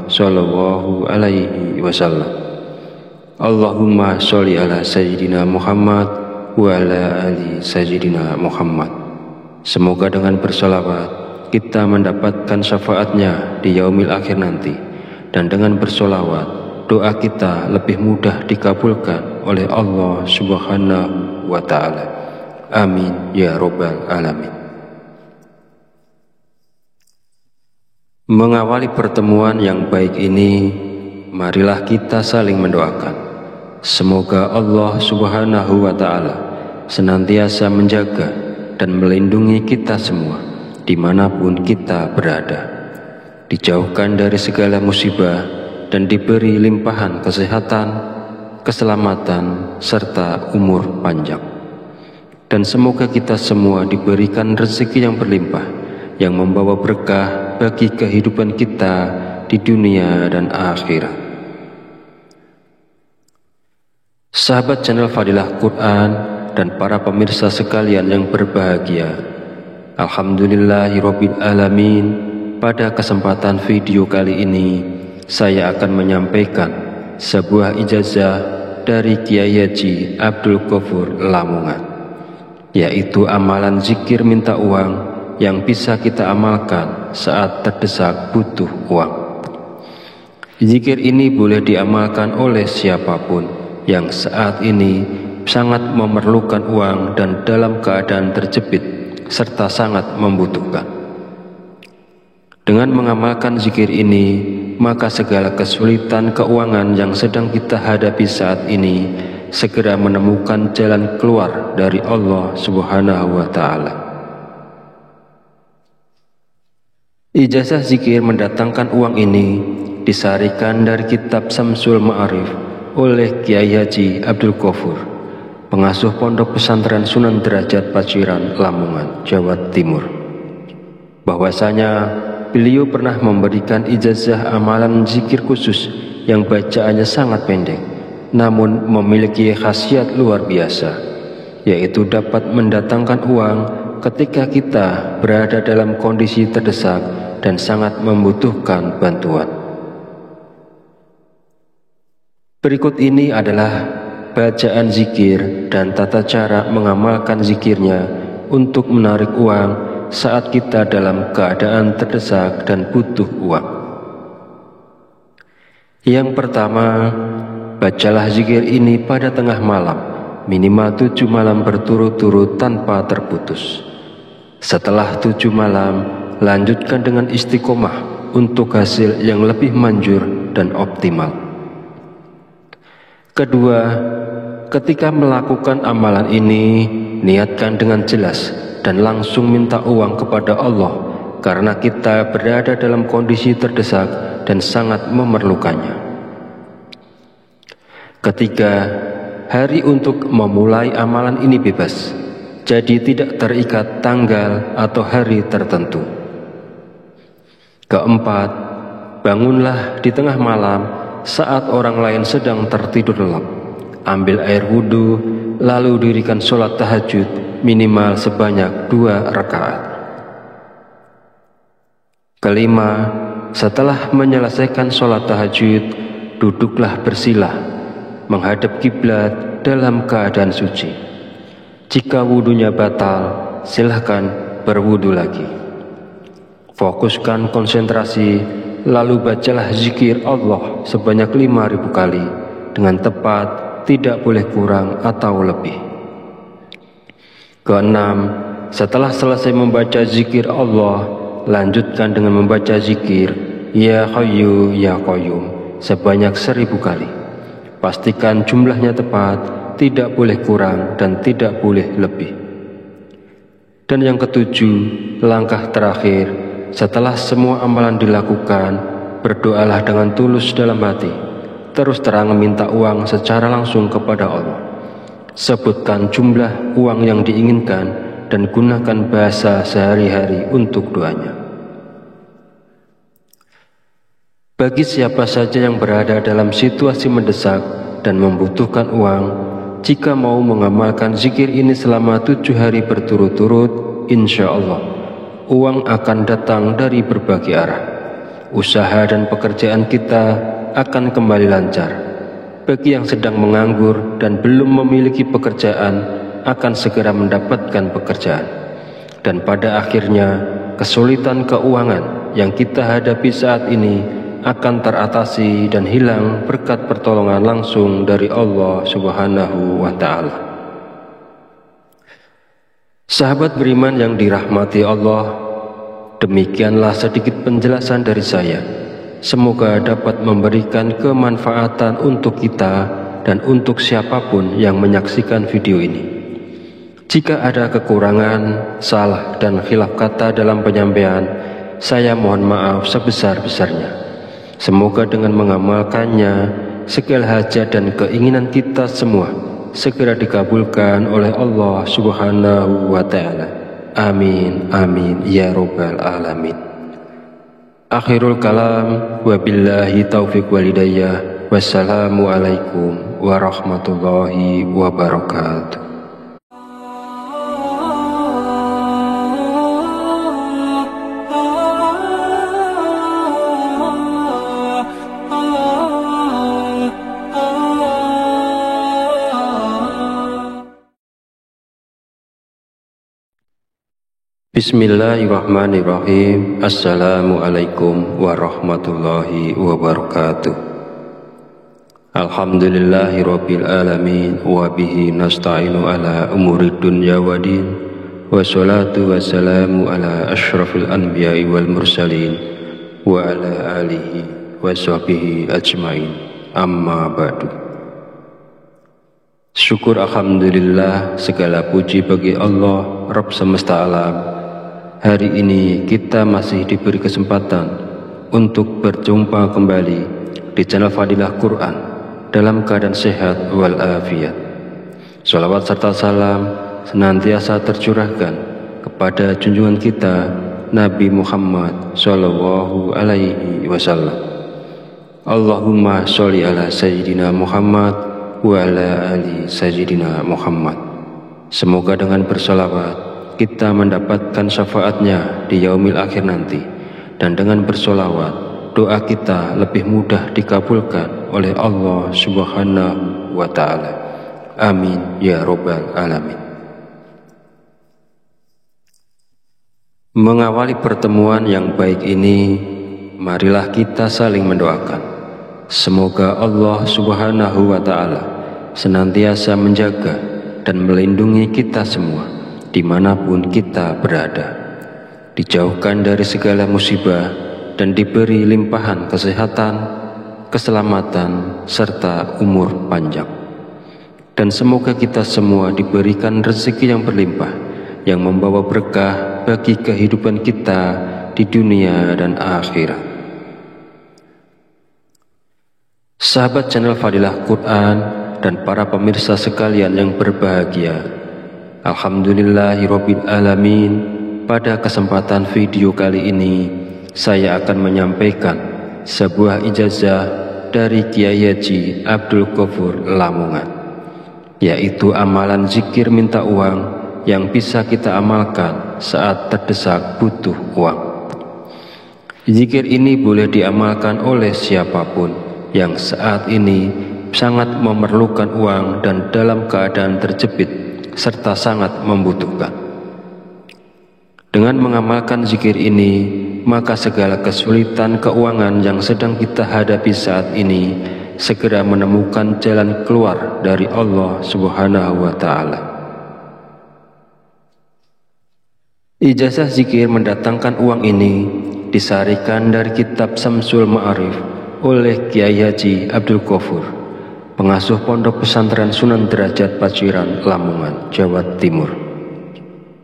Sallallahu Alaihi Wasallam. Allahumma sholli ala Sayyidina Muhammad wa ala ali Sayyidina Muhammad. Semoga dengan bersolawat kita mendapatkan syafaatnya di yaumil akhir nanti, dan dengan bersolawat doa kita lebih mudah dikabulkan oleh Allah Subhanahu wa Ta'ala. Amin ya Rabbal Alamin. Mengawali pertemuan yang baik ini, marilah kita saling mendoakan. Semoga Allah Subhanahu wa Ta'ala senantiasa menjaga dan melindungi kita semua dimanapun kita berada, dijauhkan dari segala musibah dan diberi limpahan kesehatan, keselamatan, serta umur panjang. Dan semoga kita semua diberikan rezeki yang berlimpah, yang membawa berkah bagi kehidupan kita di dunia dan akhirat. Sahabat channel Fadilah Quran dan para pemirsa sekalian yang berbahagia, Alhamdulillahirabbil alamin. Pada kesempatan video kali ini saya akan menyampaikan sebuah ijazah dari Kiai Haji Abdul Ghafur Lamongan, yaitu amalan zikir minta uang yang bisa kita amalkan saat terdesak butuh uang. Zikir ini boleh diamalkan oleh siapapun yang saat ini sangat memerlukan uang dan dalam keadaan terjepit serta sangat membutuhkan. Dengan mengamalkan zikir ini, maka segala kesulitan keuangan yang sedang kita hadapi saat ini segera menemukan jalan keluar dari Allah Subhanahu wa Ta'ala. Ijazah zikir mendatangkan uang ini disarikan dari kitab Samsul Ma'arif oleh Kiai Haji Abdul Ghafur, pengasuh Pondok Pesantren Sunan Derajat Paciran, Lamongan, Jawa Timur. Bahwasanya beliau pernah memberikan ijazah amalan zikir khusus yang bacaannya sangat pendek, namun memiliki khasiat luar biasa, yaitu dapat mendatangkan uang ketika kita berada dalam kondisi terdesak dan sangat membutuhkan bantuan. Berikut ini adalah bacaan zikir dan tata cara mengamalkan zikirnya untuk menarik uang saat kita dalam keadaan terdesak dan butuh uang. Yang pertama, bacalah zikir ini pada tengah malam, minimal 7 malam berturut-turut tanpa terputus. Setelah 7 malam, lanjutkan dengan istiqomah untuk hasil yang lebih manjur dan optimal. Kedua, ketika melakukan amalan ini, niatkan dengan jelas dan langsung minta uang kepada Allah, karena kita berada dalam kondisi terdesak dan sangat memerlukannya. Ketiga, hari untuk memulai amalan ini bebas, jadi tidak terikat tanggal atau hari tertentu. Keempat, bangunlah di tengah malam saat orang lain sedang tertidur lelap. Ambil air wudhu, lalu dirikan sholat tahajud minimal sebanyak 2 rakaat. Kelima, setelah menyelesaikan sholat tahajud, duduklah bersilah menghadap kiblat dalam keadaan suci. Jika wudhunya batal, silahkan berwudhu lagi. Fokuskan konsentrasi, lalu bacalah zikir Allah sebanyak 5.000 kali dengan tepat, tidak boleh kurang atau lebih. Keenam, setelah selesai membaca zikir Allah, lanjutkan dengan membaca zikir Ya Hayyu Ya Qayyum sebanyak 1.000 kali. Pastikan jumlahnya tepat, tidak boleh kurang dan tidak boleh lebih. Dan yang ketujuh, langkah terakhir, setelah semua amalan dilakukan, berdoalah dengan tulus dalam hati. Terus terang minta uang secara langsung kepada Allah. Sebutkan jumlah uang yang diinginkan dan gunakan bahasa sehari-hari untuk doanya. Bagi siapa saja yang berada dalam situasi mendesak dan membutuhkan uang, jika mau mengamalkan zikir ini selama 7 hari berturut-turut, insya Allah uang akan datang dari berbagai arah. usaha dan pekerjaan kita akan kembali lancar. Bagi yang sedang menganggur dan belum memiliki pekerjaan akan segera mendapatkan pekerjaan. Dan pada akhirnya kesulitan keuangan yang kita hadapi saat ini akan teratasi dan hilang berkat pertolongan langsung dari Allah Subhanahu wa Ta'ala. Sahabat beriman yang dirahmati Allah, demikianlah sedikit penjelasan dari saya. Semoga dapat memberikan kemanfaatan untuk kita dan untuk siapapun yang menyaksikan video ini. Jika ada kekurangan, salah dan khilaf kata dalam penyampaian, saya mohon maaf sebesar-besarnya. Semoga dengan mengamalkannya, segala hajat dan keinginan kita semua segera dikabulkan oleh Allah Subhanahu wa Ta'ala. Amin, amin, ya Rabbal Alamin. Akhirul kalam, wabillahi taufiq walidayah. Wassalamualaikum warahmatullahi wabarakatuh. Bismillahirrahmanirrahim. Assalamualaikum warahmatullahi wabarakatuh. Alhamdulillahirabbil alamin wa bihi nasta'inu ala umurid dunya waddin. Wassalatu wassalamu ala asyrafil anbiya'i wal mursalin wa ala alihi wa sahbihi ajmain. Amma ba'du. Syukur alhamdulillah, segala puji bagi Allah Rabb semesta alam. Hari ini kita masih diberi kesempatan untuk berjumpa kembali di channel Fadilah Quran dalam keadaan sehat walafiat. Shalawat serta salam senantiasa tercurahkan kepada junjungan kita Nabi Muhammad Sallallahu Alaihi Wasallam. Allahumma sholli ala Sayyidina Muhammad wa ala ali Sayyidina Muhammad. Semoga dengan bersalawat kita mendapatkan syafaatnya di yaumil akhir nanti, dan dengan bersolawat doa kita lebih mudah dikabulkan oleh Allah Subhanahu wa Ta'ala. Amin ya Rabbal Alamin. Mengawali pertemuan yang baik ini, marilah kita saling mendoakan. Semoga Allah Subhanahu wa Ta'ala senantiasa menjaga dan melindungi kita semua dimanapun kita berada, dijauhkan dari segala musibah dan diberi limpahan kesehatan, keselamatan, serta umur panjang. Dan semoga kita semua diberikan rezeki yang berlimpah, yang membawa berkah bagi kehidupan kita di dunia dan akhirat. Sahabat channel Fadilah Quran dan para pemirsa sekalian yang berbahagia, alhamdulillahirabbil alamin. Pada kesempatan video kali ini saya akan menyampaikan sebuah ijazah dari Kiai Haji Abdul Ghafur Lamongan, yaitu amalan zikir minta uang yang bisa kita amalkan saat terdesak butuh uang. Zikir ini boleh diamalkan oleh siapapun yang saat ini sangat memerlukan uang dan dalam keadaan terjepit serta sangat membutuhkan. Dengan mengamalkan zikir ini, maka segala kesulitan keuangan yang sedang kita hadapi saat ini segera menemukan jalan keluar dari Allah Subhanahu wa Ta'ala. Ijazah zikir mendatangkan uang ini disarikan dari kitab Samsul Ma'arif oleh Kiai Haji Abdul Ghafur, pengasuh Pondok Pesantren Sunan Derajat Paciran, Lamongan, Jawa Timur.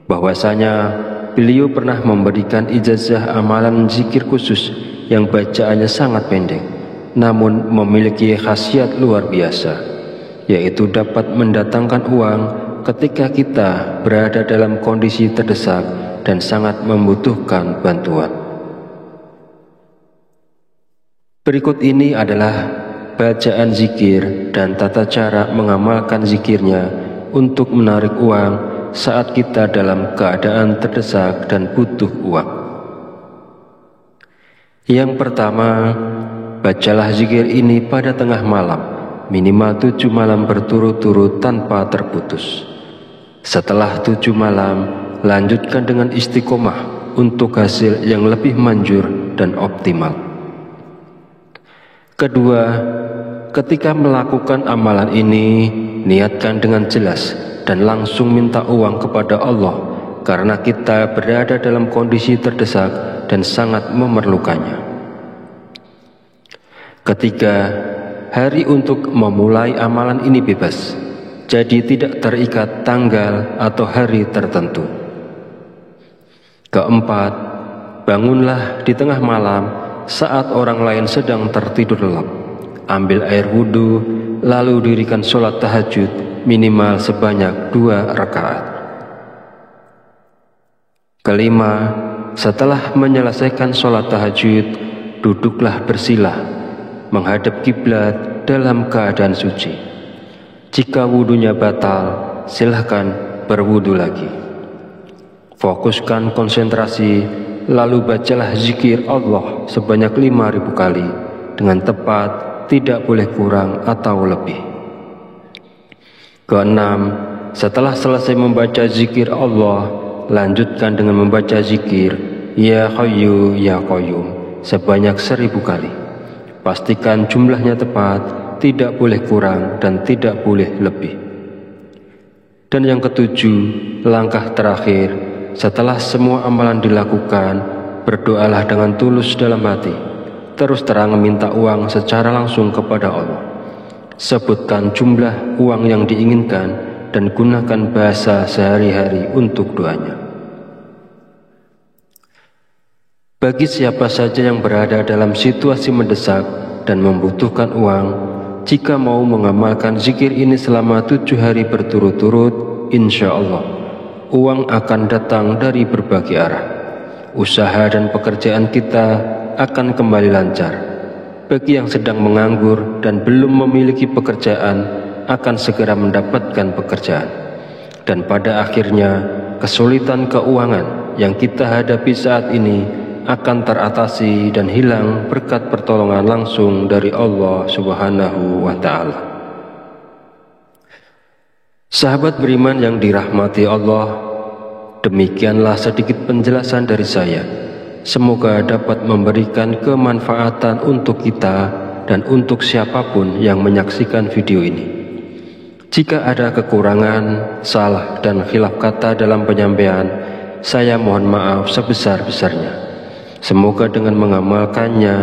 Bahwasanya beliau pernah memberikan ijazah amalan zikir khusus yang bacaannya sangat pendek, namun memiliki khasiat luar biasa, yaitu dapat mendatangkan uang ketika kita berada dalam kondisi terdesak dan sangat membutuhkan bantuan. Berikut ini adalah bacaan zikir dan tata cara mengamalkan zikirnya untuk menarik uang saat kita dalam keadaan terdesak dan butuh uang. Yang pertama, bacalah zikir ini pada tengah malam, minimal 7 malam berturut-turut tanpa terputus. Setelah 7 malam, lanjutkan dengan istiqomah untuk hasil yang lebih manjur dan optimal. Kedua, ketika melakukan amalan ini, niatkan dengan jelas dan langsung minta uang kepada Allah, karena kita berada dalam kondisi terdesak dan sangat memerlukannya. Ketiga, hari untuk memulai amalan ini bebas, jadi tidak terikat tanggal atau hari tertentu. Keempat, bangunlah di tengah malam saat orang lain sedang tertidur lelap. Ambil air wudhu, lalu dirikan sholat tahajud minimal sebanyak 2 rakaat. Kelima, setelah menyelesaikan sholat tahajud, duduklah bersila, menghadap kiblat dalam keadaan suci. Jika wudhunya batal, silahkan berwudhu lagi. Fokuskan konsentrasi, lalu bacalah zikir Allah sebanyak 5.000 kali dengan tepat, tidak boleh kurang atau lebih. Keenam, setelah selesai membaca zikir Allah, lanjutkan dengan membaca zikir Ya Hayyu Ya Qayyum sebanyak 1.000 kali. Pastikan jumlahnya tepat, tidak boleh kurang dan tidak boleh lebih. Dan yang ketujuh, langkah terakhir, setelah semua amalan dilakukan, berdoalah dengan tulus dalam hati. Terus terang minta uang secara langsung kepada Allah. Sebutkan jumlah uang yang diinginkan dan gunakan bahasa sehari-hari untuk doanya. Bagi siapa saja yang berada dalam situasi mendesak dan membutuhkan uang, jika mau mengamalkan zikir ini selama 7 hari berturut-turut, insya Allah uang akan datang dari berbagai arah. Usaha dan pekerjaan kita akan kembali lancar. Bagi yang sedang menganggur dan belum memiliki pekerjaan, akan segera mendapatkan pekerjaan. Dan pada akhirnya, kesulitan keuangan yang kita hadapi saat ini akan teratasi dan hilang berkat pertolongan langsung dari Allah Subhanahu wa Ta'ala. Sahabat beriman yang dirahmati Allah, demikianlah sedikit penjelasan dari saya. Semoga dapat memberikan kemanfaatan untuk kita dan untuk siapapun yang menyaksikan video ini. Jika ada kekurangan, salah dan khilaf kata dalam penyampaian, saya mohon maaf sebesar-besarnya. Semoga dengan mengamalkannya,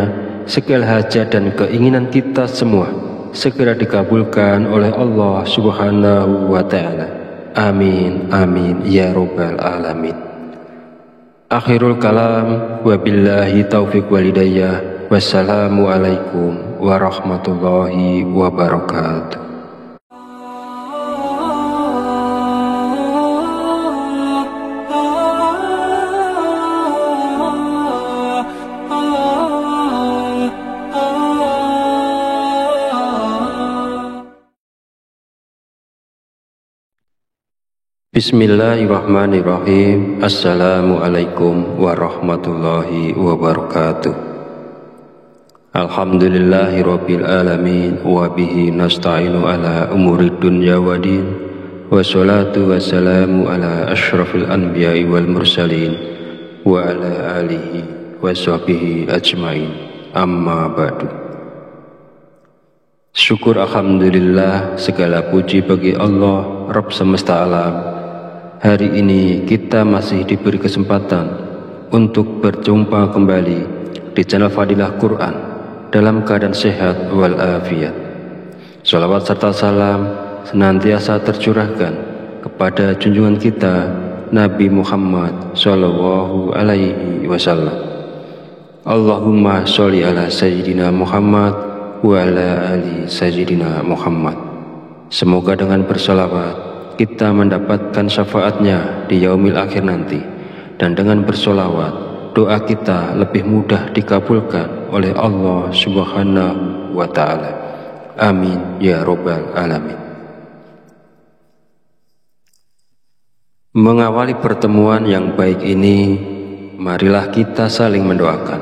segala hajat dan keinginan kita semua segera dikabulkan oleh Allah Subhanahu wa Ta'ala. Amin, amin, ya Rabbal Alamin. Akhirul kalam, wabillahi taufiq walhidayah. Wassalamualaikum warahmatullahi wabarakatuh. Bismillahirrahmanirrahim. Assalamualaikum warahmatullahi wabarakatuh. Alhamdulillahirabbil alamin wa bihi nasta'inu ala umurid dunya waddin. Wassalatu wassalamu ala asyrafil anbiya'i wal mursalin wa ala alihi wa sahbihi ajmain. Amma ba'du. Syukur alhamdulillah, segala puji bagi Allah Rabb semesta alam. Hari ini kita masih diberi kesempatan untuk berjumpa kembali di channel Fadilah Quran dalam keadaan sehat walafiat. Salawat serta salam senantiasa tercurahkan kepada junjungan kita Nabi Muhammad Sallallahu Alaihi Wasallam. Allahumma sholli ala Sayyidina Muhammad wa ala ali Sayyidina Muhammad. Semoga dengan bersolawat kita mendapatkan syafaatnya di yaumil akhir nanti, dan dengan bersolawat doa kita lebih mudah dikabulkan oleh Allah Subhanahu wa Ta'ala. Amin ya Rabbal Alamin. Mengawali pertemuan yang baik ini, marilah kita saling mendoakan.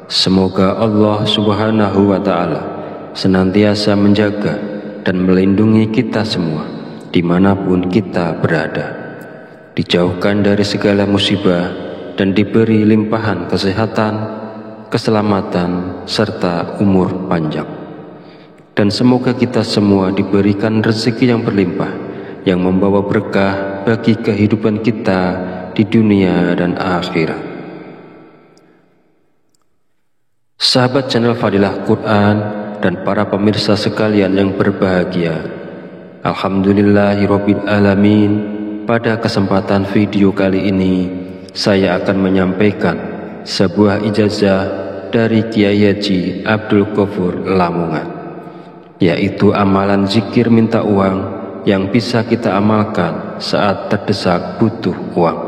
Semoga Allah Subhanahu wa Ta'ala senantiasa menjaga dan melindungi kita semua dimanapun kita berada, dijauhkan dari segala musibah dan diberi limpahan kesehatan, keselamatan, serta umur panjang. Dan semoga kita semua diberikan rezeki yang berlimpah, yang membawa berkah bagi kehidupan kita di dunia dan akhirat. Sahabat channel Fadilah Quran dan para pemirsa sekalian yang berbahagia, Alhamdulillahirabbil alamin. Pada kesempatan video kali ini saya akan menyampaikan sebuah ijazah dari Kiai Haji Abdul Ghafur Lamongan, yaitu amalan zikir minta uang yang bisa kita amalkan saat terdesak butuh uang.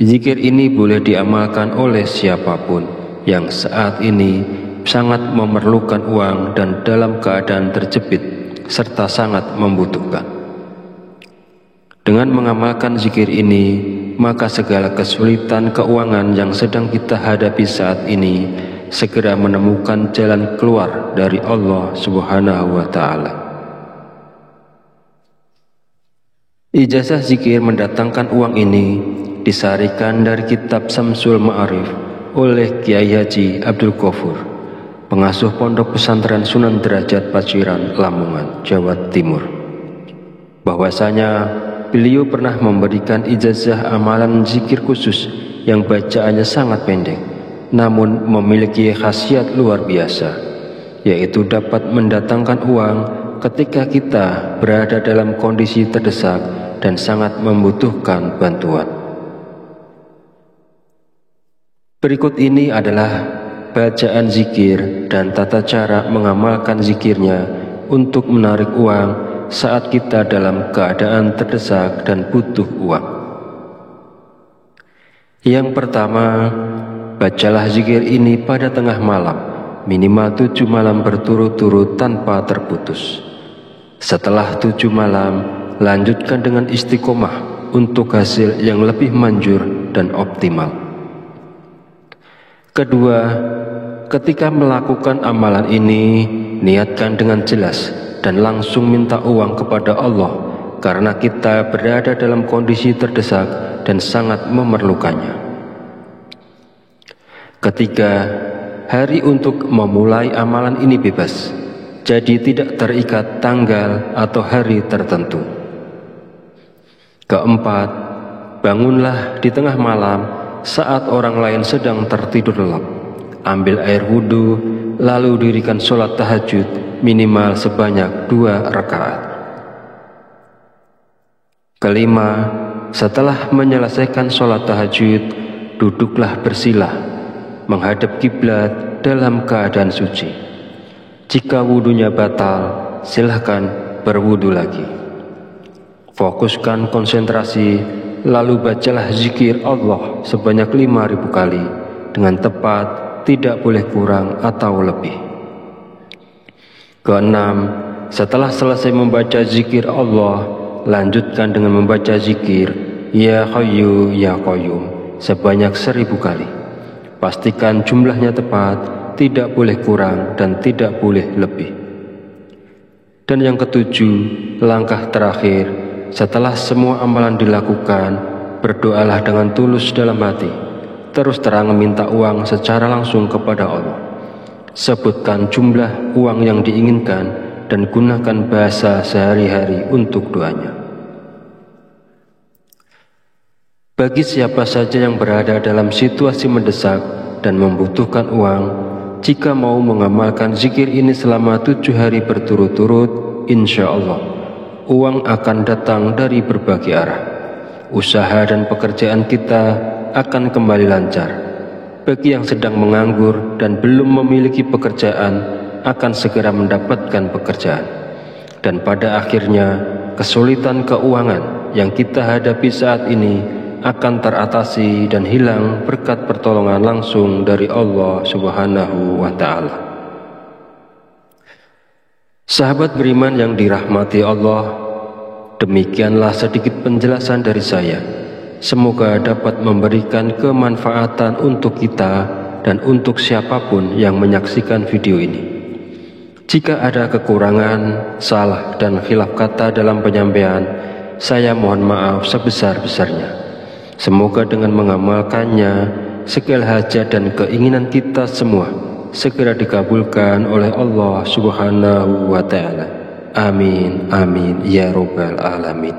Zikir ini boleh diamalkan oleh siapapun yang saat ini sangat memerlukan uang dan dalam keadaan terjepit serta sangat membutuhkan. Dengan mengamalkan zikir ini, maka segala kesulitan keuangan yang sedang kita hadapi saat ini segera menemukan jalan keluar dari Allah Subhanahu wa Ta'ala. Ijazah zikir mendatangkan uang ini disarikan dari kitab Samsul Ma'arif oleh Kiai Haji Abdul Ghafur, pengasuh Pondok Pesantren Sunan Derajat Paciran, Lamongan, Jawa Timur. Bahwasanya beliau pernah memberikan ijazah amalan zikir khusus yang bacaannya sangat pendek, namun memiliki khasiat luar biasa, yaitu dapat mendatangkan uang ketika kita berada dalam kondisi terdesak dan sangat membutuhkan bantuan. Berikut ini adalah bacaan zikir dan tata cara mengamalkan zikirnya untuk menarik uang saat kita dalam keadaan terdesak dan butuh uang. Yang pertama, bacalah zikir ini pada tengah malam, minimal 7 malam berturut-turut tanpa terputus. Setelah 7 malam, lanjutkan dengan istiqomah untuk hasil yang lebih manjur dan optimal. Kedua, ketika melakukan amalan ini, niatkan dengan jelas dan langsung minta uang kepada Allah karena kita berada dalam kondisi terdesak dan sangat memerlukannya. Ketiga, hari untuk memulai amalan ini bebas, jadi tidak terikat tanggal atau hari tertentu. Keempat, bangunlah di tengah malam saat orang lain sedang tertidur lelap. Ambil air wudhu, lalu dirikan sholat tahajud minimal sebanyak 2 rakaat. Kelima, setelah menyelesaikan sholat tahajud, duduklah bersilah, menghadap kiblat dalam keadaan suci. Jika wudhunya batal, silahkan berwudhu lagi. Fokuskan konsentrasi, lalu bacalah zikir Allah sebanyak 5.000 kali dengan tepat, tidak boleh kurang atau lebih. Keenam, setelah selesai membaca zikir Allah, lanjutkan dengan membaca zikir Ya Hayyu Ya Qayyum sebanyak 1.000 kali. Pastikan jumlahnya tepat, tidak boleh kurang dan tidak boleh lebih. Dan yang ketujuh, langkah terakhir, setelah semua amalan dilakukan, berdoalah dengan tulus dalam hati, terus terang meminta uang secara langsung kepada Allah. Sebutkan jumlah uang yang diinginkan dan gunakan bahasa sehari-hari untuk doanya. Bagi siapa saja yang berada dalam situasi mendesak dan membutuhkan uang, jika mau mengamalkan zikir ini selama 7 hari berturut-turut, insya Allah uang akan datang dari berbagai arah. Usaha dan pekerjaan kita akan kembali lancar. Bagi yang sedang menganggur dan belum memiliki pekerjaan, akan segera mendapatkan pekerjaan. Dan pada akhirnya, kesulitan keuangan yang kita hadapi saat ini akan teratasi dan hilang berkat pertolongan langsung dari Allah Subhanahu wa Ta'ala. Sahabat beriman yang dirahmati Allah, demikianlah sedikit penjelasan dari saya. Semoga dapat memberikan kemanfaatan untuk kita dan untuk siapapun yang menyaksikan video ini. Jika ada kekurangan, salah, dan khilaf kata dalam penyampaian, saya mohon maaf sebesar-besarnya. Semoga dengan mengamalkannya, segala hajat dan keinginan kita semua segera dikabulkan oleh Allah Subhanahu wa Ta'ala. Amin, amin, ya Rabbal Alamin.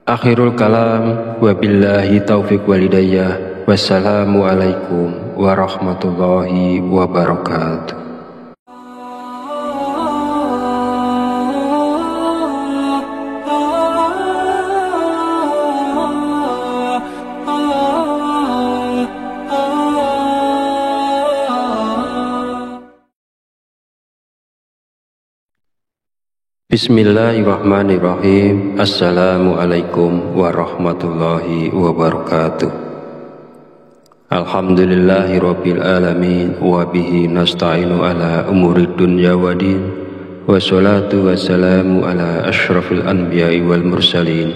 Akhirul kalam, wabillahi taufiq walidayah. Wassalamualaikum warahmatullahi wabarakatuh. Bismillahirrahmanirrahim. Assalamualaikum warahmatullahi wabarakatuh. Alhamdulillahirabbil alamin wa bihi nasta'inu ala umurid dunya waddin. Wassalatu wassalamu ala asyrafil anbiya'i wal mursalin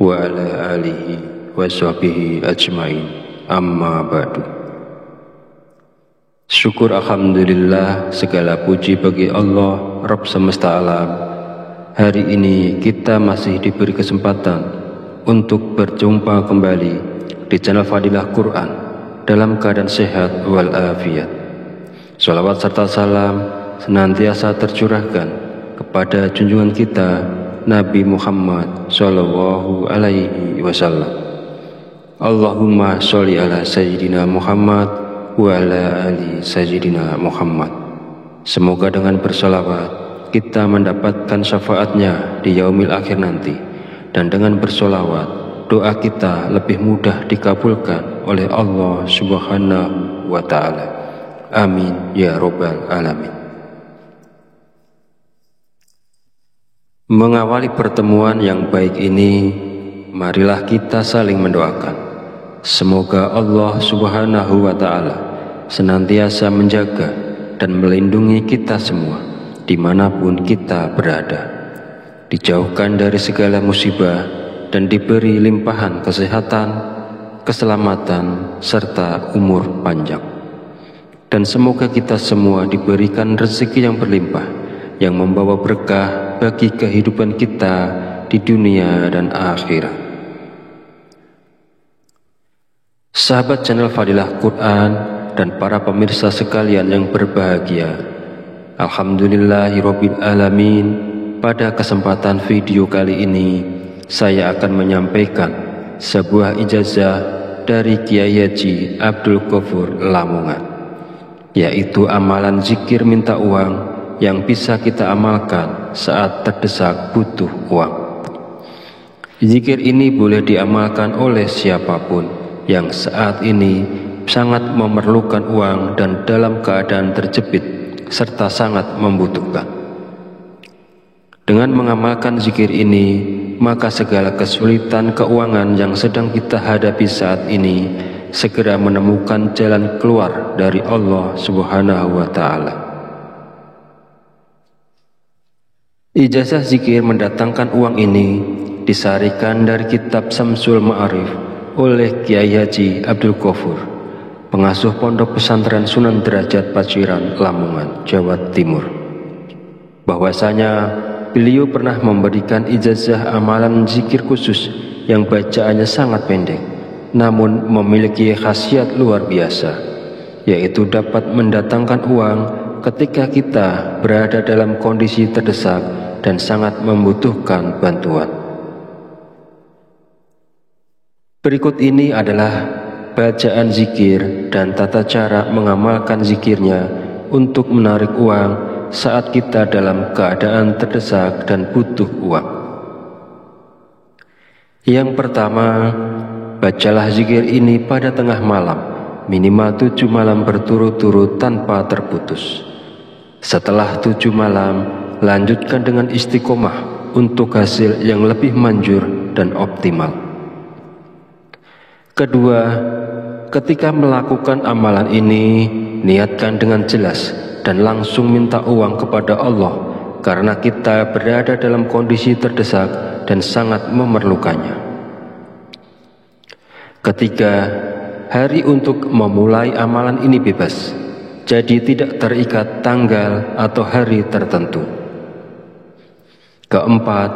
wa ala alihi wa sahbihi ajmain. Amma ba'du. Syukur alhamdulillah, segala puji bagi Allah Rabb semesta alam. Hari ini kita masih diberi kesempatan untuk berjumpa kembali di channel Fadilah Quran dalam keadaan sehat walafiat. Shalawat serta salam senantiasa tercurahkan kepada junjungan kita Nabi Muhammad Sallallahu Alaihi Wasallam. Allahumma sholli ala Sayyidina Muhammad wa ala ali Sayyidina Muhammad. Semoga dengan bersolawat kita mendapatkan syafaatnya di yaumil akhir nanti, dan dengan bersolawat doa kita lebih mudah dikabulkan oleh Allah Subhanahu wa Ta'ala. Amin ya Rabbal Alamin. Mengawali pertemuan yang baik ini, marilah kita saling mendoakan. Semoga Allah Subhanahu wa Ta'ala senantiasa menjaga dan melindungi kita semua dimanapun kita berada, dijauhkan dari segala musibah dan diberi limpahan kesehatan, keselamatan, serta umur panjang. Dan semoga kita semua diberikan rezeki yang berlimpah, yang membawa berkah bagi kehidupan kita di dunia dan akhirat. Sahabat channel Fadilah Quran dan para pemirsa sekalian yang berbahagia, alhamdulillahirabbil alamin. Pada kesempatan video kali ini saya akan menyampaikan sebuah ijazah dari Kiai Haji Abdul Ghafur Lamongan, yaitu amalan zikir minta uang yang bisa kita amalkan saat terdesak butuh uang. Zikir ini boleh diamalkan oleh siapapun yang saat ini sangat memerlukan uang dan dalam keadaan terjepit serta sangat membutuhkan. Dengan mengamalkan zikir ini, maka segala kesulitan keuangan yang sedang kita hadapi saat ini segera menemukan jalan keluar dari Allah Subhanahu wa Ta'ala. Ijazah zikir mendatangkan uang ini disarikan dari kitab Samsul Ma'arif oleh Kiai Haji Abdul Ghafur, pengasuh Pondok Pesantren Sunan Derajat Paciran, Lamongan, Jawa Timur, bahwasanya beliau pernah memberikan ijazah amalan zikir khusus yang bacaannya sangat pendek, namun memiliki khasiat luar biasa, yaitu dapat mendatangkan uang ketika kita berada dalam kondisi terdesak dan sangat membutuhkan bantuan. Berikut ini adalah bacaan zikir dan tata cara mengamalkan zikirnya untuk menarik uang saat kita dalam keadaan terdesak dan butuh uang. Yang pertama, bacalah zikir ini pada tengah malam, minimal 7 malam berturut-turut tanpa terputus. Setelah 7 malam, lanjutkan dengan istiqomah untuk hasil yang lebih manjur dan optimal. Kedua, ketika melakukan amalan ini, niatkan dengan jelas dan langsung minta uang kepada Allah, karena kita berada dalam kondisi terdesak dan sangat memerlukannya. Ketiga, hari untuk memulai amalan ini bebas, jadi tidak terikat tanggal atau hari tertentu. Keempat,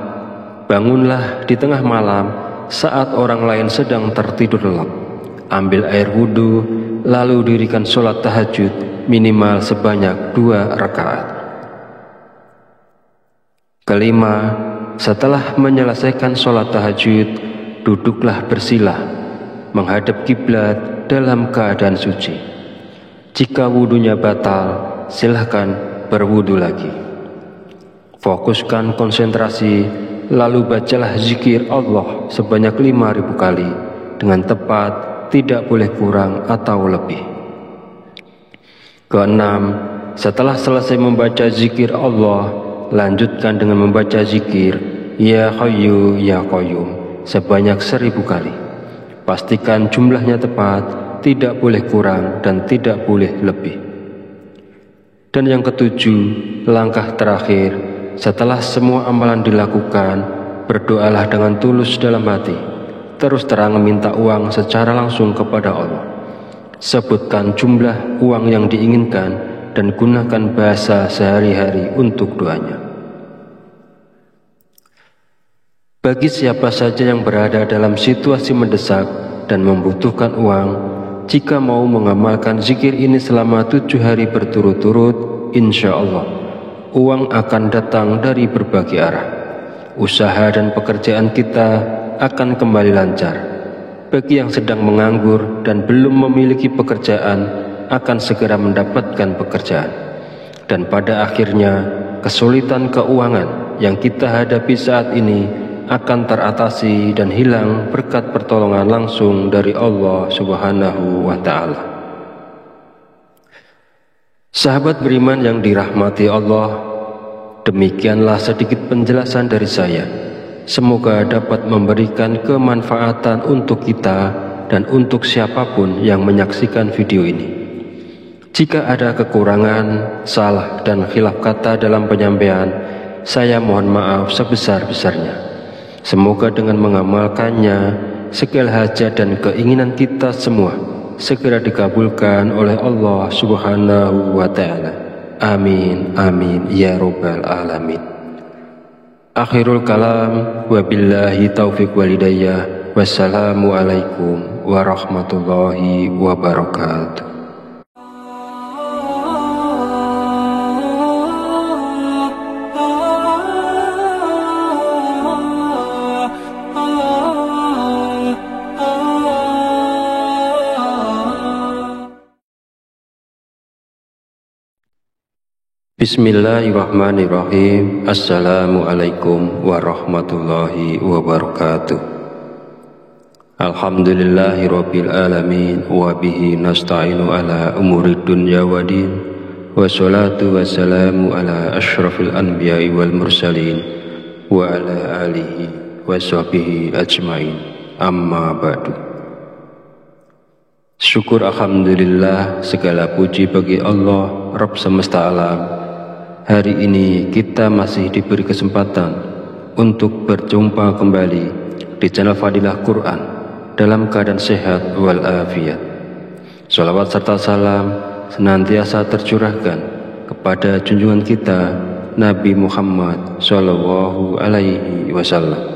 bangunlah di tengah malam saat orang lain sedang tertidur lelap. Ambil air wudhu, lalu dirikan sholat tahajud minimal sebanyak 2 rakaat. Kelima, setelah menyelesaikan sholat tahajud, duduklah bersila, menghadap kiblat dalam keadaan suci. Jika wudhunya batal, silahkan berwudhu lagi. Fokuskan konsentrasi, lalu bacalah zikir Allah sebanyak 5.000 kali dengan tepat, tidak boleh kurang atau lebih. Keenam, setelah selesai membaca zikir Allah, lanjutkan dengan membaca zikir Ya Hayyu Ya Qayyum sebanyak 1.000 kali. Pastikan jumlahnya tepat, tidak boleh kurang dan tidak boleh lebih. Dan yang ketujuh, langkah terakhir, setelah semua amalan dilakukan, berdoalah dengan tulus dalam hati. Terus terang meminta uang secara langsung kepada Allah. Sebutkan jumlah uang yang diinginkan dan gunakan bahasa sehari-hari untuk doanya. Bagi siapa saja yang berada dalam situasi mendesak dan membutuhkan uang, jika mau mengamalkan zikir ini selama 7 hari berturut-turut, insya Allah uang akan datang dari berbagai arah. Usaha dan pekerjaan kita akan kembali lancar. Bagi yang sedang menganggur dan belum memiliki pekerjaan, akan segera mendapatkan pekerjaan. Dan pada akhirnya, kesulitan keuangan yang kita hadapi saat ini akan teratasi dan hilang berkat pertolongan langsung dari Allah Subhanahu wa Ta'ala. Sahabat beriman yang dirahmati Allah, demikianlah sedikit penjelasan dari saya. Semoga dapat memberikan kemanfaatan untuk kita dan untuk siapapun yang menyaksikan video ini. Jika ada kekurangan, salah dan khilaf kata dalam penyampaian, saya mohon maaf sebesar-besarnya. Semoga dengan mengamalkannya, segala hajat dan keinginan kita semua segera dikabulkan oleh Allah Subhanahu wa Ta'ala. Amin, amin, ya Rabbal Alamin. Akhirul kalam, wabillahi taufiq walhidayah. Wassalamualaikum warahmatullahi wabarakatuh. Bismillahirrahmanirrahim. Assalamualaikum warahmatullahi wabarakatuh. Alhamdulillahirabbil alamin wa bihi nasta'inu ala umurid dunya waddin. Wassalatu wassalamu ala asyrafil anbiya'i wal mursalin wa ala alihi wa sahbihi ajmain. Amma ba'du. Syukur alhamdulillah, segala puji bagi Allah Rabb semesta alam. Hari ini kita masih diberi kesempatan untuk berjumpa kembali di channel Fadilah Quran dalam keadaan sehat walafiat. Salawat serta salam senantiasa tercurahkan kepada junjungan kita Nabi Muhammad Sallallahu Alaihi Wasallam.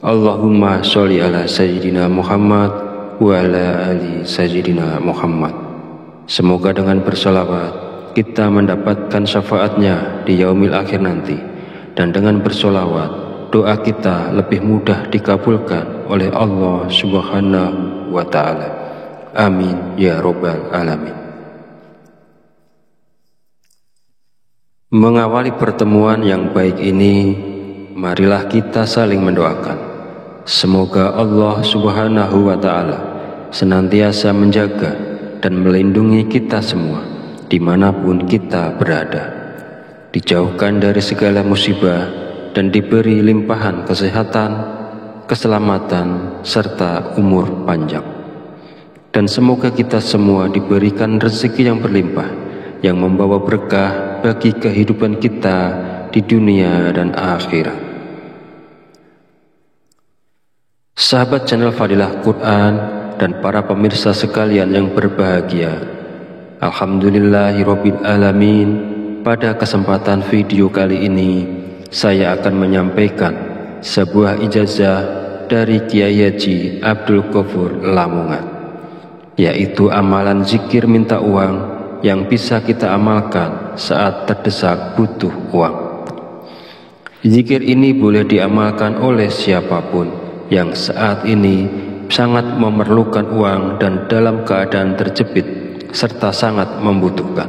Allahumma sholli ala Sayyidina Muhammad wa ala ali Sayyidina Muhammad. Semoga dengan bersalawat kita mendapatkan syafaatnya di yaumil akhir nanti, dan dengan bersolawat doa kita lebih mudah dikabulkan oleh Allah Subhanahu wa Ta'ala. Amin ya Rabbal Alamin. Mengawali pertemuan yang baik ini, marilah kita saling mendoakan. Semoga Allah Subhanahu wa Ta'ala senantiasa menjaga dan melindungi kita semua dimanapun kita berada, dijauhkan dari segala musibah dan diberi limpahan kesehatan, keselamatan, serta umur panjang. Dan semoga kita semua diberikan rezeki yang berlimpah, yang membawa berkah bagi kehidupan kita di dunia dan akhirat. Sahabat channel Fadilah Quran, dan para pemirsa sekalian yang berbahagia. Alhamdulillahirabbil alamin. Pada kesempatan video kali ini saya akan menyampaikan sebuah ijazah dari Kiai Haji Abdul Ghafur Lamongan, yaitu amalan zikir minta uang yang bisa kita amalkan saat terdesak butuh uang. Zikir ini boleh diamalkan oleh siapapun yang saat ini sangat memerlukan uang dan dalam keadaan terjepit serta sangat membutuhkan.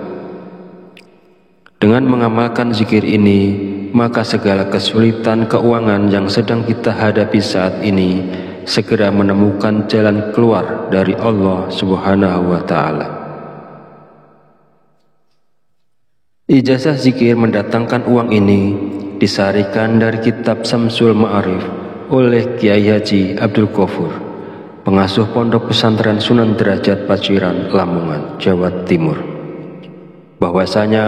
Dengan mengamalkan zikir ini, maka segala kesulitan keuangan yang sedang kita hadapi saat ini segera menemukan jalan keluar dari Allah Subhanahu wa Ta'ala. Ijazah zikir mendatangkan uang ini disarikan dari kitab Samsul Ma'arif oleh Kiai Haji Abdul Ghafur, pengasuh Pondok Pesantren Sunan Derajat Paciran, Lamongan, Jawa Timur. Bahwasanya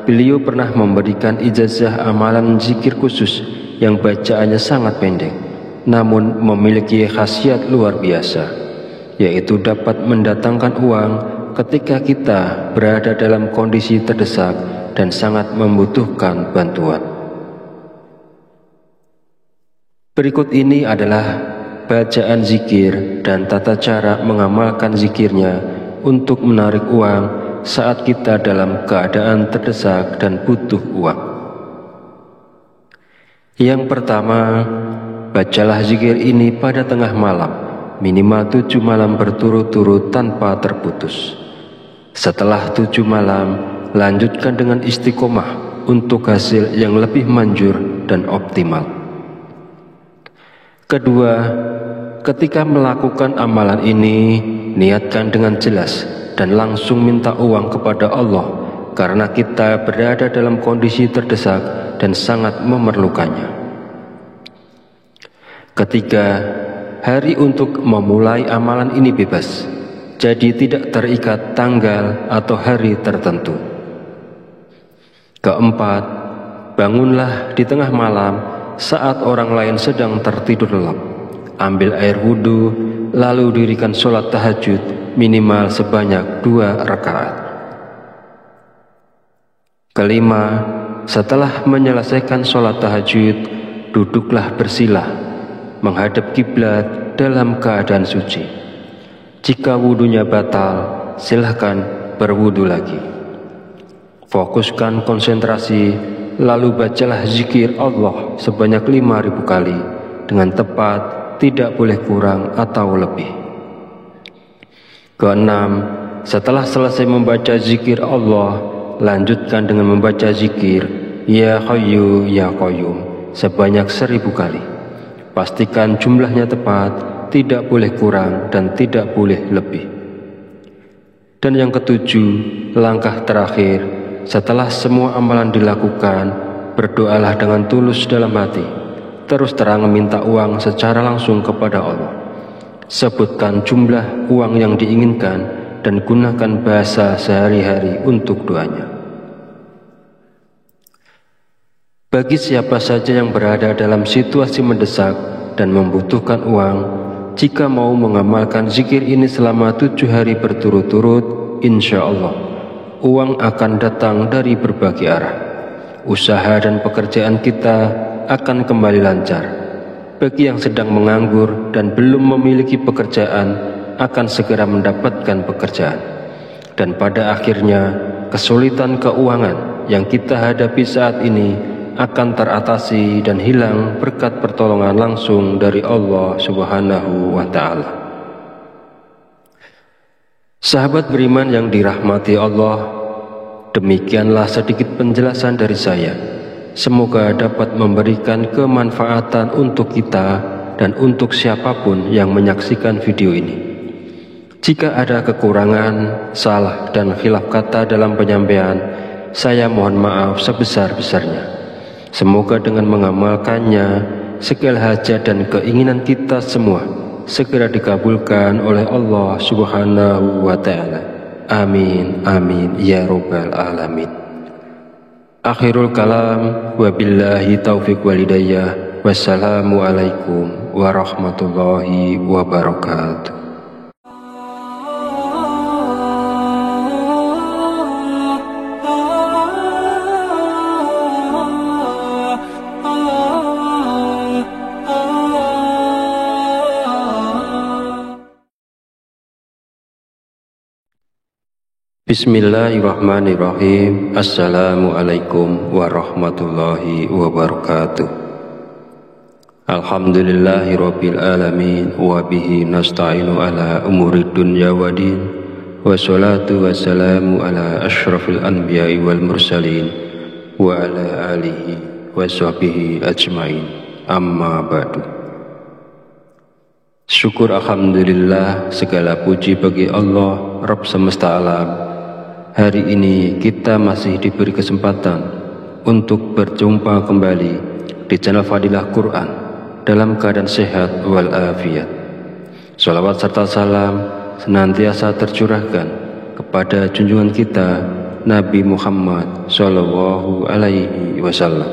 beliau pernah memberikan ijazah amalan zikir khusus yang bacaannya sangat pendek, namun memiliki khasiat luar biasa, yaitu dapat mendatangkan uang ketika kita berada dalam kondisi terdesak dan sangat membutuhkan bantuan. Berikut ini adalah bacaan zikir dan tata cara mengamalkan zikirnya untuk menarik uang saat kita dalam keadaan terdesak dan butuh uang. Yang pertama, bacalah zikir ini pada tengah malam, minimal 7 malam berturut-turut tanpa terputus. Setelah 7 malam, lanjutkan dengan istiqomah untuk hasil yang lebih manjur dan optimal. Kedua, ketika melakukan amalan ini, niatkan dengan jelas dan langsung minta uang kepada Allah karena kita berada dalam kondisi terdesak dan sangat memerlukannya. Ketiga, hari untuk memulai amalan ini bebas, jadi tidak terikat tanggal atau hari tertentu. Keempat, bangunlah di tengah malam saat orang lain sedang tertidur lelap. Ambil air wudhu, lalu dirikan sholat tahajud minimal sebanyak 2 rakaat. Kelima, setelah menyelesaikan sholat tahajud, duduklah bersilah, menghadap kiblat dalam keadaan suci. Jika wudhunya batal, silahkan berwudhu lagi. Fokuskan konsentrasi, lalu bacalah zikir Allah sebanyak 5.000 kali dengan tepat, tidak boleh kurang atau lebih. Keenam, setelah selesai membaca zikir Allah, lanjutkan dengan membaca zikir Ya Hayyu Ya Qayyum sebanyak 1.000 kali. Pastikan jumlahnya tepat, tidak boleh kurang dan tidak boleh lebih. Dan yang ketujuh, langkah terakhir, setelah semua amalan dilakukan, berdoalah dengan tulus dalam hati. Terus terang meminta uang secara langsung kepada Allah. Sebutkan jumlah uang yang diinginkan dan gunakan bahasa sehari-hari untuk doanya. Bagi siapa saja yang berada dalam situasi mendesak dan membutuhkan uang, jika mau mengamalkan zikir ini selama 7 hari berturut-turut, insya Allah uang akan datang dari berbagai arah. Usaha dan pekerjaan kita akan kembali lancar. Bagi yang sedang menganggur dan belum memiliki pekerjaan, akan segera mendapatkan pekerjaan. Dan pada akhirnya, kesulitan keuangan yang kita hadapi saat ini akan teratasi dan hilang berkat pertolongan langsung dari Allah Subhanahu wa Ta'ala. Sahabat beriman yang dirahmati Allah, demikianlah sedikit penjelasan dari saya. Semoga dapat memberikan kemanfaatan untuk kita dan untuk siapapun yang menyaksikan video ini. Jika ada kekurangan, salah dan khilaf kata dalam penyampaian, saya mohon maaf sebesar-besarnya. Semoga dengan mengamalkannya, segala hajat dan keinginan kita semua segera dikabulkan oleh Allah Subhanahu wa Ta'ala. Amin, amin, ya Rabbal Alamin. Akhirul kalam, wabillahi taufiq walhidayah. Wassalamualaikum warahmatullahi wabarakatuh. Bismillahirrahmanirrahim. Assalamualaikum warahmatullahi wabarakatuh. Alhamdulillahirabbil alamin wa bihi nasta'inu ala umurid dunya waddin. Wassalatu wassalamu ala asyrafil anbiya'i wal mursalin wa ala alihi wa sahbihi ajmain. Amma ba'du. Syukur alhamdulillah, segala puji bagi Allah Rabb semesta alam. Hari ini kita masih diberi kesempatan untuk berjumpa kembali di channel Fadilah Quran dalam keadaan sehat walafiat. Sholawat serta salam senantiasa tercurahkan kepada junjungan kita Nabi Muhammad Sallallahu Alaihi Wasallam.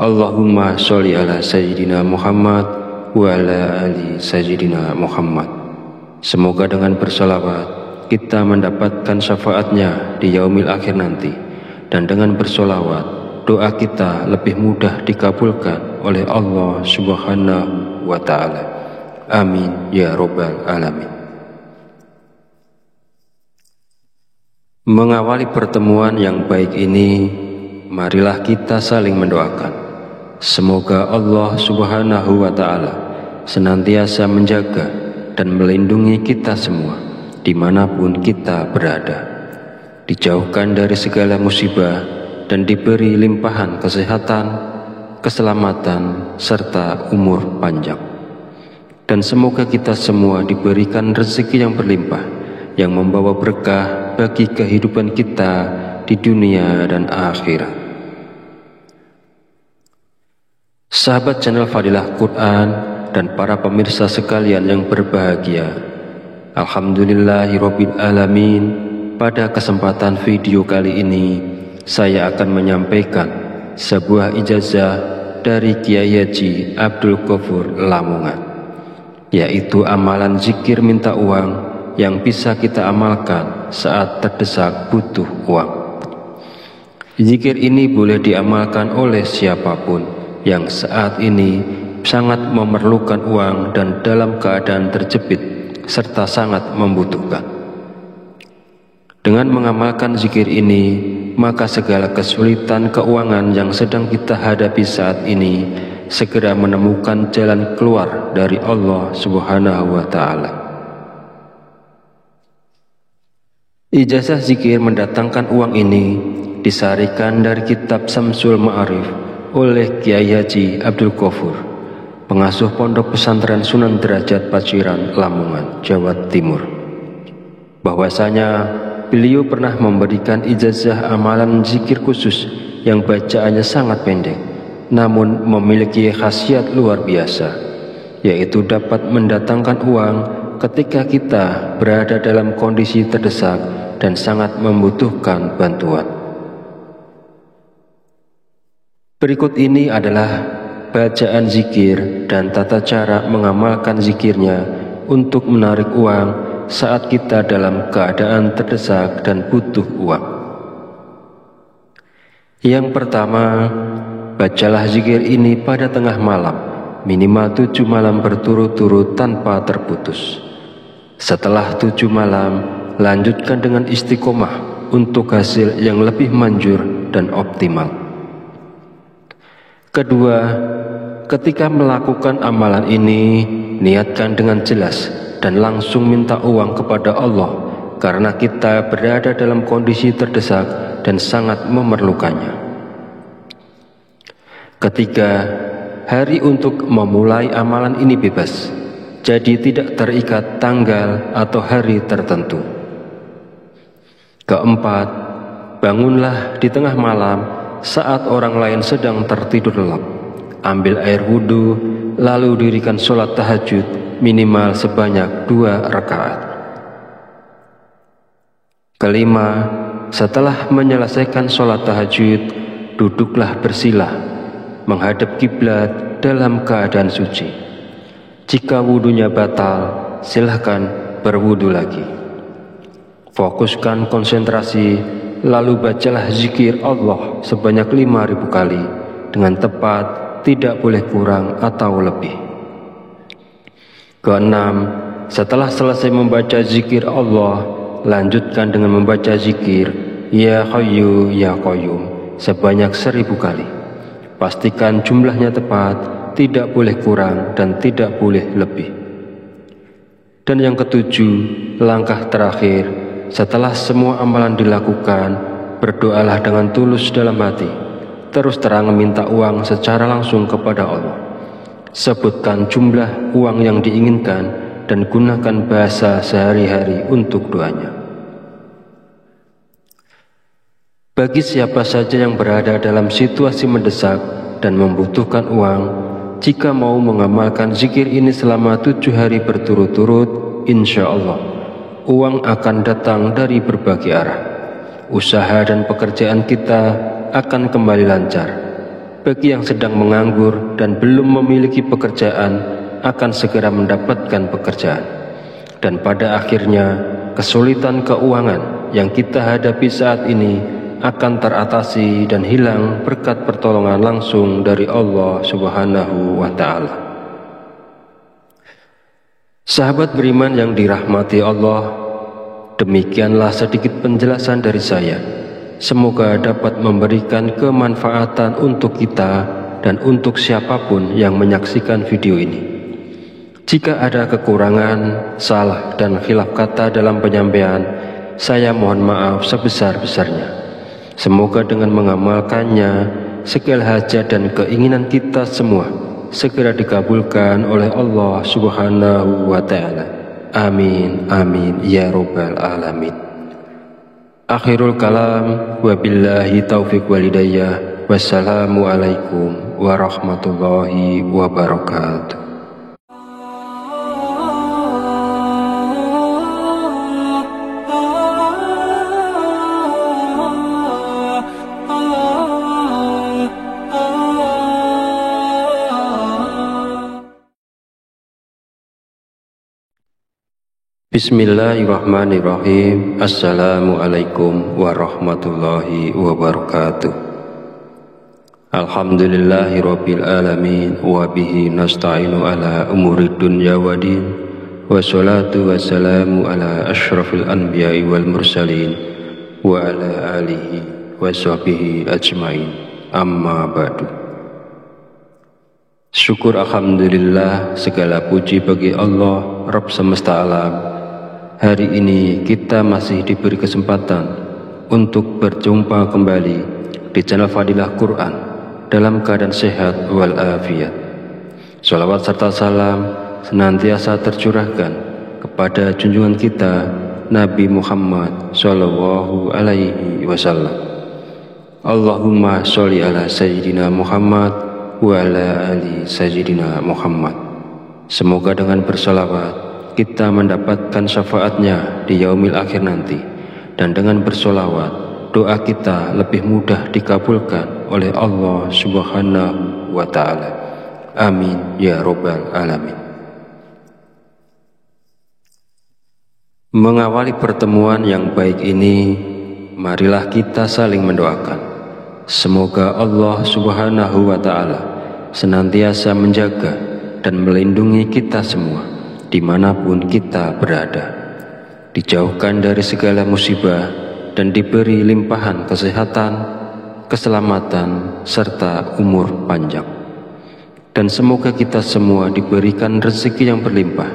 Allahumma sholli ala Sayyidina Muhammad wa ala ali Sayyidina Muhammad. Semoga dengan bersolawat kita mendapatkan syafaatnya di yaumil akhir nanti, dan dengan bersolawat doa kita lebih mudah dikabulkan oleh Allah Subhanahu wa Ta'ala. Amin ya Rabbal Alamin. Mengawali pertemuan yang baik ini, marilah kita saling mendoakan. Semoga Allah Subhanahu wa Ta'ala senantiasa menjaga dan melindungi kita semua dimanapun kita berada, dijauhkan dari segala musibah dan diberi limpahan kesehatan, keselamatan, serta umur panjang. Dan semoga kita semua diberikan rezeki yang berlimpah, yang membawa berkah bagi kehidupan kita di dunia dan akhirat. Sahabat channel Fadilah Quran dan para pemirsa sekalian yang berbahagia, alhamdulillahirabbil alamin. Pada kesempatan video kali ini saya akan menyampaikan sebuah ijazah dari Kiai Haji Abdul Ghafur Lamongan, yaitu amalan zikir minta uang yang bisa kita amalkan saat terdesak butuh uang. Zikir ini boleh diamalkan oleh siapapun yang saat ini sangat memerlukan uang dan dalam keadaan terjepit serta sangat membutuhkan. Dengan mengamalkan zikir ini, maka segala kesulitan keuangan yang sedang kita hadapi saat ini segera menemukan jalan keluar dari Allah Subhanahu wa Ta'ala. Ijazah zikir mendatangkan uang ini disarikan dari kitab Samsul Ma'arif oleh Kiai Haji Abdul Ghafur, pengasuh pondok pesantren Sunan Derajat Paciran, Lamongan, Jawa Timur. Bahwasanya beliau pernah memberikan ijazah amalan zikir khusus yang bacaannya sangat pendek, namun memiliki khasiat luar biasa, yaitu dapat mendatangkan uang ketika kita berada dalam kondisi terdesak dan sangat membutuhkan bantuan. Berikut ini adalah bacaan zikir dan tata cara mengamalkan zikirnya untuk menarik uang saat kita dalam keadaan terdesak dan butuh uang. Yang pertama, bacalah zikir ini pada tengah malam, minimal 7 malam berturut-turut tanpa terputus. Setelah 7 malam, lanjutkan dengan istiqomah untuk hasil yang lebih manjur dan optimal. Kedua, ketika melakukan amalan ini, niatkan dengan jelas dan langsung minta uang kepada Allah, karena kita berada dalam kondisi terdesak dan sangat memerlukannya. Ketiga, hari untuk memulai amalan ini bebas, jadi tidak terikat tanggal atau hari tertentu. Keempat, bangunlah di tengah malam saat orang lain sedang tertidur lelap. Ambil air wudhu, lalu dirikan sholat tahajud minimal sebanyak 2 rakaat. Kelima, setelah menyelesaikan sholat tahajud, duduklah bersila, menghadap kiblat dalam keadaan suci. Jika wudhunya batal, silahkan berwudhu lagi. Fokuskan konsentrasi, lalu bacalah zikir Allah sebanyak 5.000 kali dengan tepat, tidak boleh kurang atau lebih. Keenam, setelah selesai membaca zikir Allah, lanjutkan dengan membaca zikir Ya Hayyu Ya Qayyum sebanyak 1000 kali. Pastikan jumlahnya tepat, tidak boleh kurang dan tidak boleh lebih. Dan yang ketujuh, langkah terakhir, setelah semua amalan dilakukan, berdoalah dengan tulus dalam hati, terus terang meminta uang secara langsung kepada Allah. Sebutkan jumlah uang yang diinginkan dan gunakan bahasa sehari-hari untuk doanya. Bagi siapa saja yang berada dalam situasi mendesak dan membutuhkan uang, jika mau mengamalkan zikir ini selama 7 hari berturut-turut, insya Allah uang akan datang dari berbagai arah. Usaha dan pekerjaan kita akan kembali lancar. Bagi yang sedang menganggur dan belum memiliki pekerjaan, akan segera mendapatkan pekerjaan. Dan pada akhirnya, kesulitan keuangan yang kita hadapi saat ini akan teratasi dan hilang berkat pertolongan langsung dari Allah Subhanahu wa Ta'ala. Sahabat beriman yang dirahmati Allah, demikianlah sedikit penjelasan dari saya. Semoga dapat memberikan kemanfaatan untuk kita dan untuk siapapun yang menyaksikan video ini. Jika ada kekurangan, salah dan khilaf kata dalam penyampaian, saya mohon maaf sebesar-besarnya. Semoga dengan mengamalkannya, segala hajat dan keinginan kita semua segera dikabulkan oleh Allah Subhanahu wa Ta'ala. Amin, amin, ya Rabbal Alamin. Akhirul kalam, wabillahi taufiq walidayah. Wassalamualaikum warahmatullahi wabarakatuh. Bismillahirrahmanirrahim. Assalamualaikum warahmatullahi wabarakatuh. Alhamdulillahirabbil alamin wa bihi nasta'inu ala umurid dunya waddin. Wassalatu wassalamu ala asyrafil anbiya'i wal mursalin wa ala alihi wa sahbihi ajmain. Amma ba'du. Syukur alhamdulillah, segala puji bagi Allah Rabb semesta alam. Hari ini kita masih diberi kesempatan untuk berjumpa kembali di channel Fadilah Quran dalam keadaan sehat walafiat. Shalawat serta salam senantiasa tercurahkan kepada junjungan kita Nabi Muhammad Sallallahu Alaihi Wasallam. Allahumma sholli ala Sayyidina Muhammad wa ala ali Sayyidina Muhammad. Semoga dengan bersolawat kita mendapatkan syafaatnya di yaumil akhir nanti, dan dengan bersolawat doa kita lebih mudah dikabulkan oleh Allah Subhanahu wa Ta'ala. Amin ya Rabbal Alamin. Mengawali pertemuan yang baik ini, marilah kita saling mendoakan. Semoga Allah Subhanahu wa Ta'ala senantiasa menjaga dan melindungi kita semua dimanapun kita berada, dijauhkan dari segala musibah dan diberi limpahan kesehatan, keselamatan, serta umur panjang. Dan semoga kita semua diberikan rezeki yang berlimpah,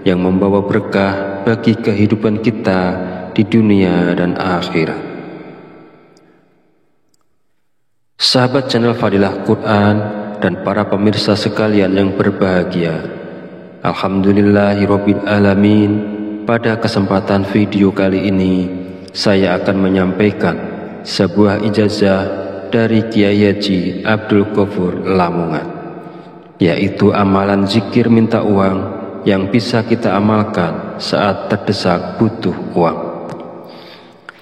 yang membawa berkah bagi kehidupan kita di dunia dan akhirat. Sahabat channel Fadilah Quran dan para pemirsa sekalian yang berbahagia, alhamdulillahirabbil alamin. Pada kesempatan video kali ini, saya akan menyampaikan sebuah ijazah dari Kiai Haji Abdul Ghafur Lamongan, yaitu amalan zikir minta uang yang bisa kita amalkan saat terdesak butuh uang.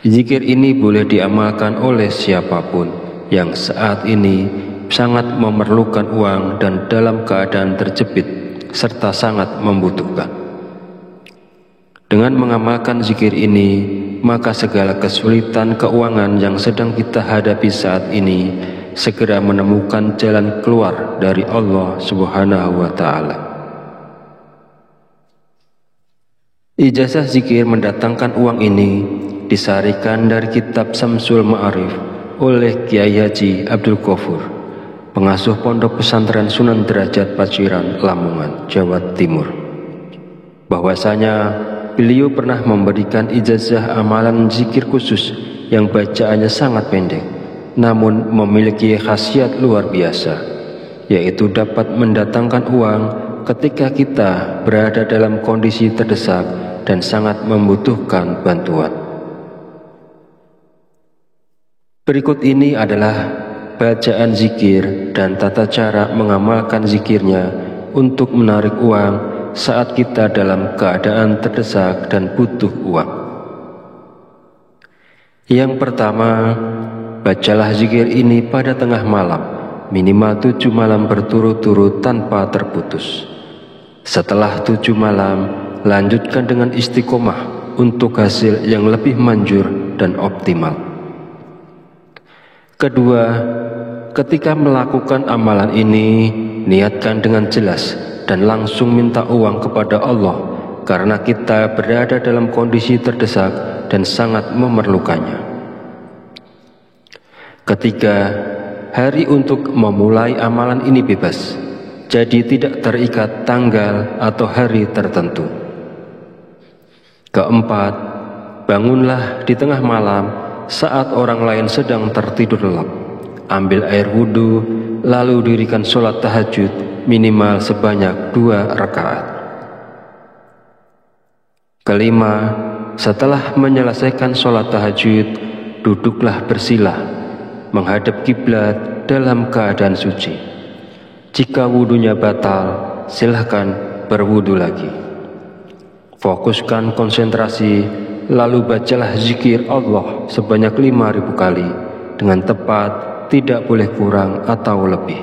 Zikir ini boleh diamalkan oleh siapapun yang saat ini sangat memerlukan uang dan dalam keadaan terjepit serta sangat membutuhkan. Dengan mengamalkan zikir ini, maka segala kesulitan keuangan yang sedang kita hadapi saat ini segera menemukan jalan keluar dari Allah Subhanahu wa Ta'ala. Ijazah zikir mendatangkan uang ini disarikan dari kitab Samsul Ma'arif oleh Kiai Haji Abdul Ghafur, pengasuh Pondok Pesantren Sunan Derajat Paciran, Lamongan, Jawa Timur. Bahwasanya beliau pernah memberikan ijazah amalan zikir khusus yang bacaannya sangat pendek, namun memiliki khasiat luar biasa, yaitu dapat mendatangkan uang ketika kita berada dalam kondisi terdesak dan sangat membutuhkan bantuan. Berikut ini adalah bacaan zikir dan tata cara mengamalkan zikirnya untuk menarik uang saat kita dalam keadaan terdesak dan butuh uang. Yang pertama, bacalah zikir ini pada tengah malam, minimal 7 malam berturut-turut tanpa terputus. Setelah 7 malam, lanjutkan dengan istiqomah untuk hasil yang lebih manjur dan optimal. Kedua, ketika melakukan amalan ini, niatkan dengan jelas dan langsung minta uang kepada Allah, karena kita berada dalam kondisi terdesak dan sangat memerlukannya. Ketiga, hari untuk memulai amalan ini bebas, jadi tidak terikat tanggal atau hari tertentu. Keempat, bangunlah di tengah malam saat orang lain sedang tertidur lelap. Ambil air wudhu, lalu dirikan sholat tahajud minimal sebanyak 2 rakaat. Kelima, setelah menyelesaikan sholat tahajud, duduklah bersila, menghadap kiblat dalam keadaan suci. Jika wudhunya batal, silahkan berwudhu lagi. Fokuskan konsentrasi, lalu bacalah zikir Allah sebanyak 5.000 kali dengan tepat, tidak boleh kurang atau lebih.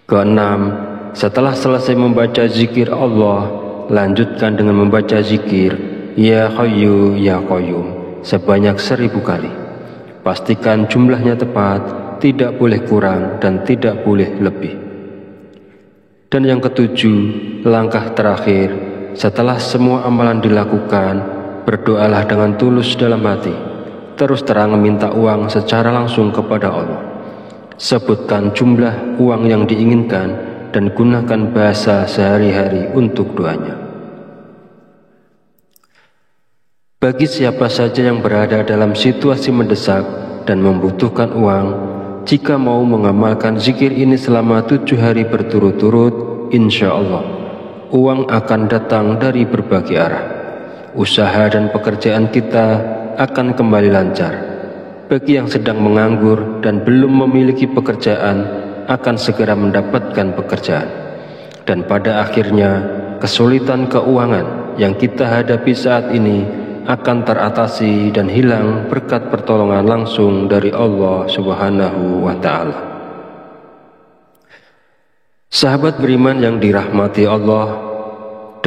Keenam, setelah selesai membaca zikir Allah, lanjutkan dengan membaca zikir Ya Hayyu Ya Qayyum sebanyak 1.000 kali. Pastikan jumlahnya tepat, tidak boleh kurang dan tidak boleh lebih. Dan yang ketujuh, langkah terakhir, setelah semua amalan dilakukan, berdoalah dengan tulus dalam hati, terus terang meminta uang secara langsung kepada Allah. Sebutkan jumlah uang yang diinginkan dan gunakan bahasa sehari-hari untuk doanya. Bagi siapa saja yang berada dalam situasi mendesak dan membutuhkan uang, jika mau mengamalkan zikir ini selama 7 hari berturut-turut, insya Allah uang akan datang dari berbagai arah. Usaha dan pekerjaan kita akan kembali lancar. Bagi yang sedang menganggur dan belum memiliki pekerjaan, akan segera mendapatkan pekerjaan. Dan pada akhirnya, kesulitan keuangan yang kita hadapi saat ini akan teratasi dan hilang berkat pertolongan langsung dari Allah Subhanahu wa Ta'ala. Sahabat beriman yang dirahmati Allah,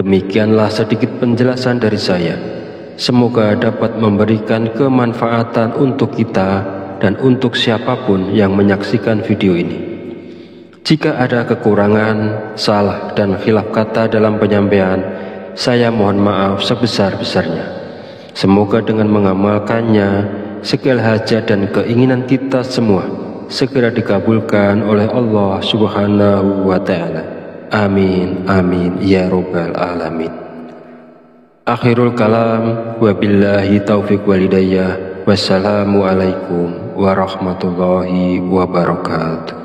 demikianlah sedikit penjelasan dari saya. Semoga dapat memberikan kemanfaatan untuk kita dan untuk siapapun yang menyaksikan video ini. Jika ada kekurangan, salah dan khilaf kata dalam penyampaian, saya mohon maaf sebesar-besarnya. Semoga dengan mengamalkannya, segala hajat dan keinginan kita semua segera dikabulkan oleh Allah Subhanahu wa Ta'ala. Amin, amin, ya Rabbal Alamin. Akhirul kalam, wabillahi taufiq walidayah. Wassalamualaikum warahmatullahi wabarakatuh.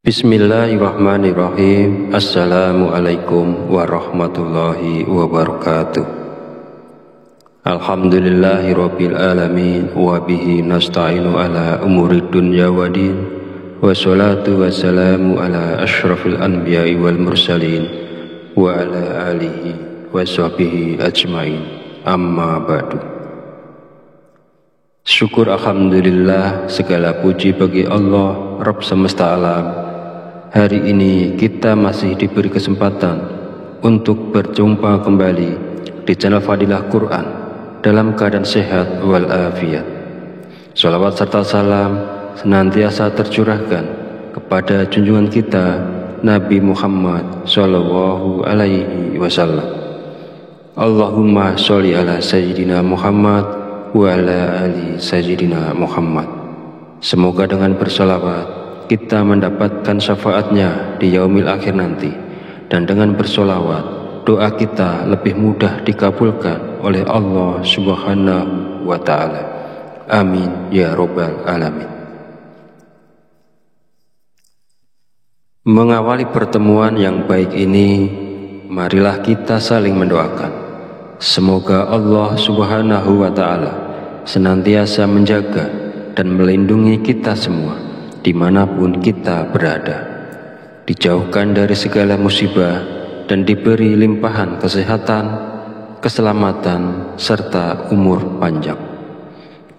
Bismillahirrahmanirrahim. Assalamualaikum warahmatullahi wabarakatuh. Alhamdulillahi rabbil alamin, wa bihi nasta'inu ala umurid dunya wa din, wassalatu wassalamu ala ashrafil anbiya'i wal mursalin wa ala alihi wa sahbihi ajmain, amma ba'du. Syukur alhamdulillah, segala puji bagi Allah Rabb semesta alam. Hari ini kita masih diberi kesempatan untuk berjumpa kembali di channel Fadilah Quran dalam keadaan sehat walafiat. Sholawat serta salam senantiasa tercurahkan kepada junjungan kita Nabi Muhammad Sallallahu Alaihi Wasallam. Allahumma sholli ala Sayyidina Muhammad wa ala ali Sayyidina Muhammad. Semoga dengan bersolawat kita mendapatkan syafaatnya di yaumil akhir nanti, dan dengan bersolawat doa kita lebih mudah dikabulkan oleh Allah Subhanahu wa Ta'ala. Amin ya Rabbal Alamin. Mengawali pertemuan yang baik ini, marilah kita saling mendoakan. Semoga Allah Subhanahu wa Ta'ala senantiasa menjaga dan melindungi kita semua dimanapun kita berada, dijauhkan dari segala musibah dan diberi limpahan kesehatan, keselamatan, serta umur panjang.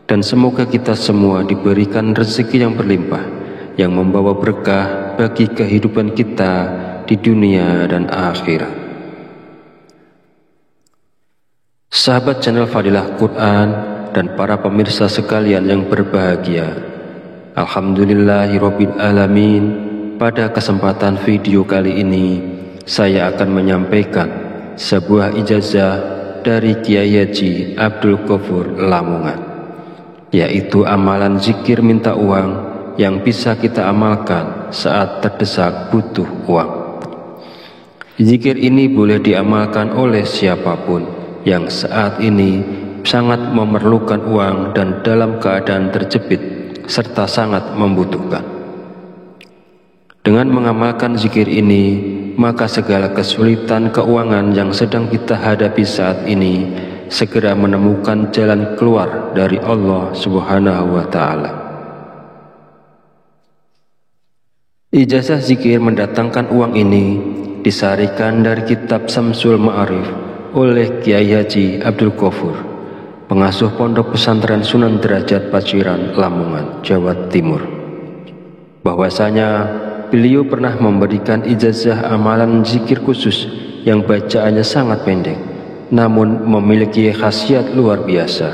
Dan semoga kita semua diberikan rezeki yang berlimpah, yang membawa berkah bagi kehidupan kita di dunia dan akhirat. Sahabat channel Fadilah Quran dan para pemirsa sekalian yang berbahagia, Alhamdulillahirabbil alamin. Pada kesempatan video kali ini saya akan menyampaikan sebuah ijazah dari Kiai Haji Abdul Ghafur Lamongan, yaitu amalan zikir minta uang yang bisa kita amalkan saat terdesak butuh uang. Zikir ini boleh diamalkan oleh siapapun yang saat ini sangat memerlukan uang dan dalam keadaan terjepit serta sangat membutuhkan. Dengan mengamalkan zikir ini, maka segala kesulitan keuangan yang sedang kita hadapi saat ini segera menemukan jalan keluar dari Allah Subhanahu wa Ta'ala. Ijazah zikir mendatangkan uang ini disarikan dari kitab Samsul Ma'arif oleh Kiai Haji Abdul Ghafur, pengasuh Pondok Pesantren Sunan Derajat Paciran, Lamongan, Jawa Timur. Bahwasanya beliau pernah memberikan ijazah amalan zikir khusus yang bacaannya sangat pendek, namun memiliki khasiat luar biasa,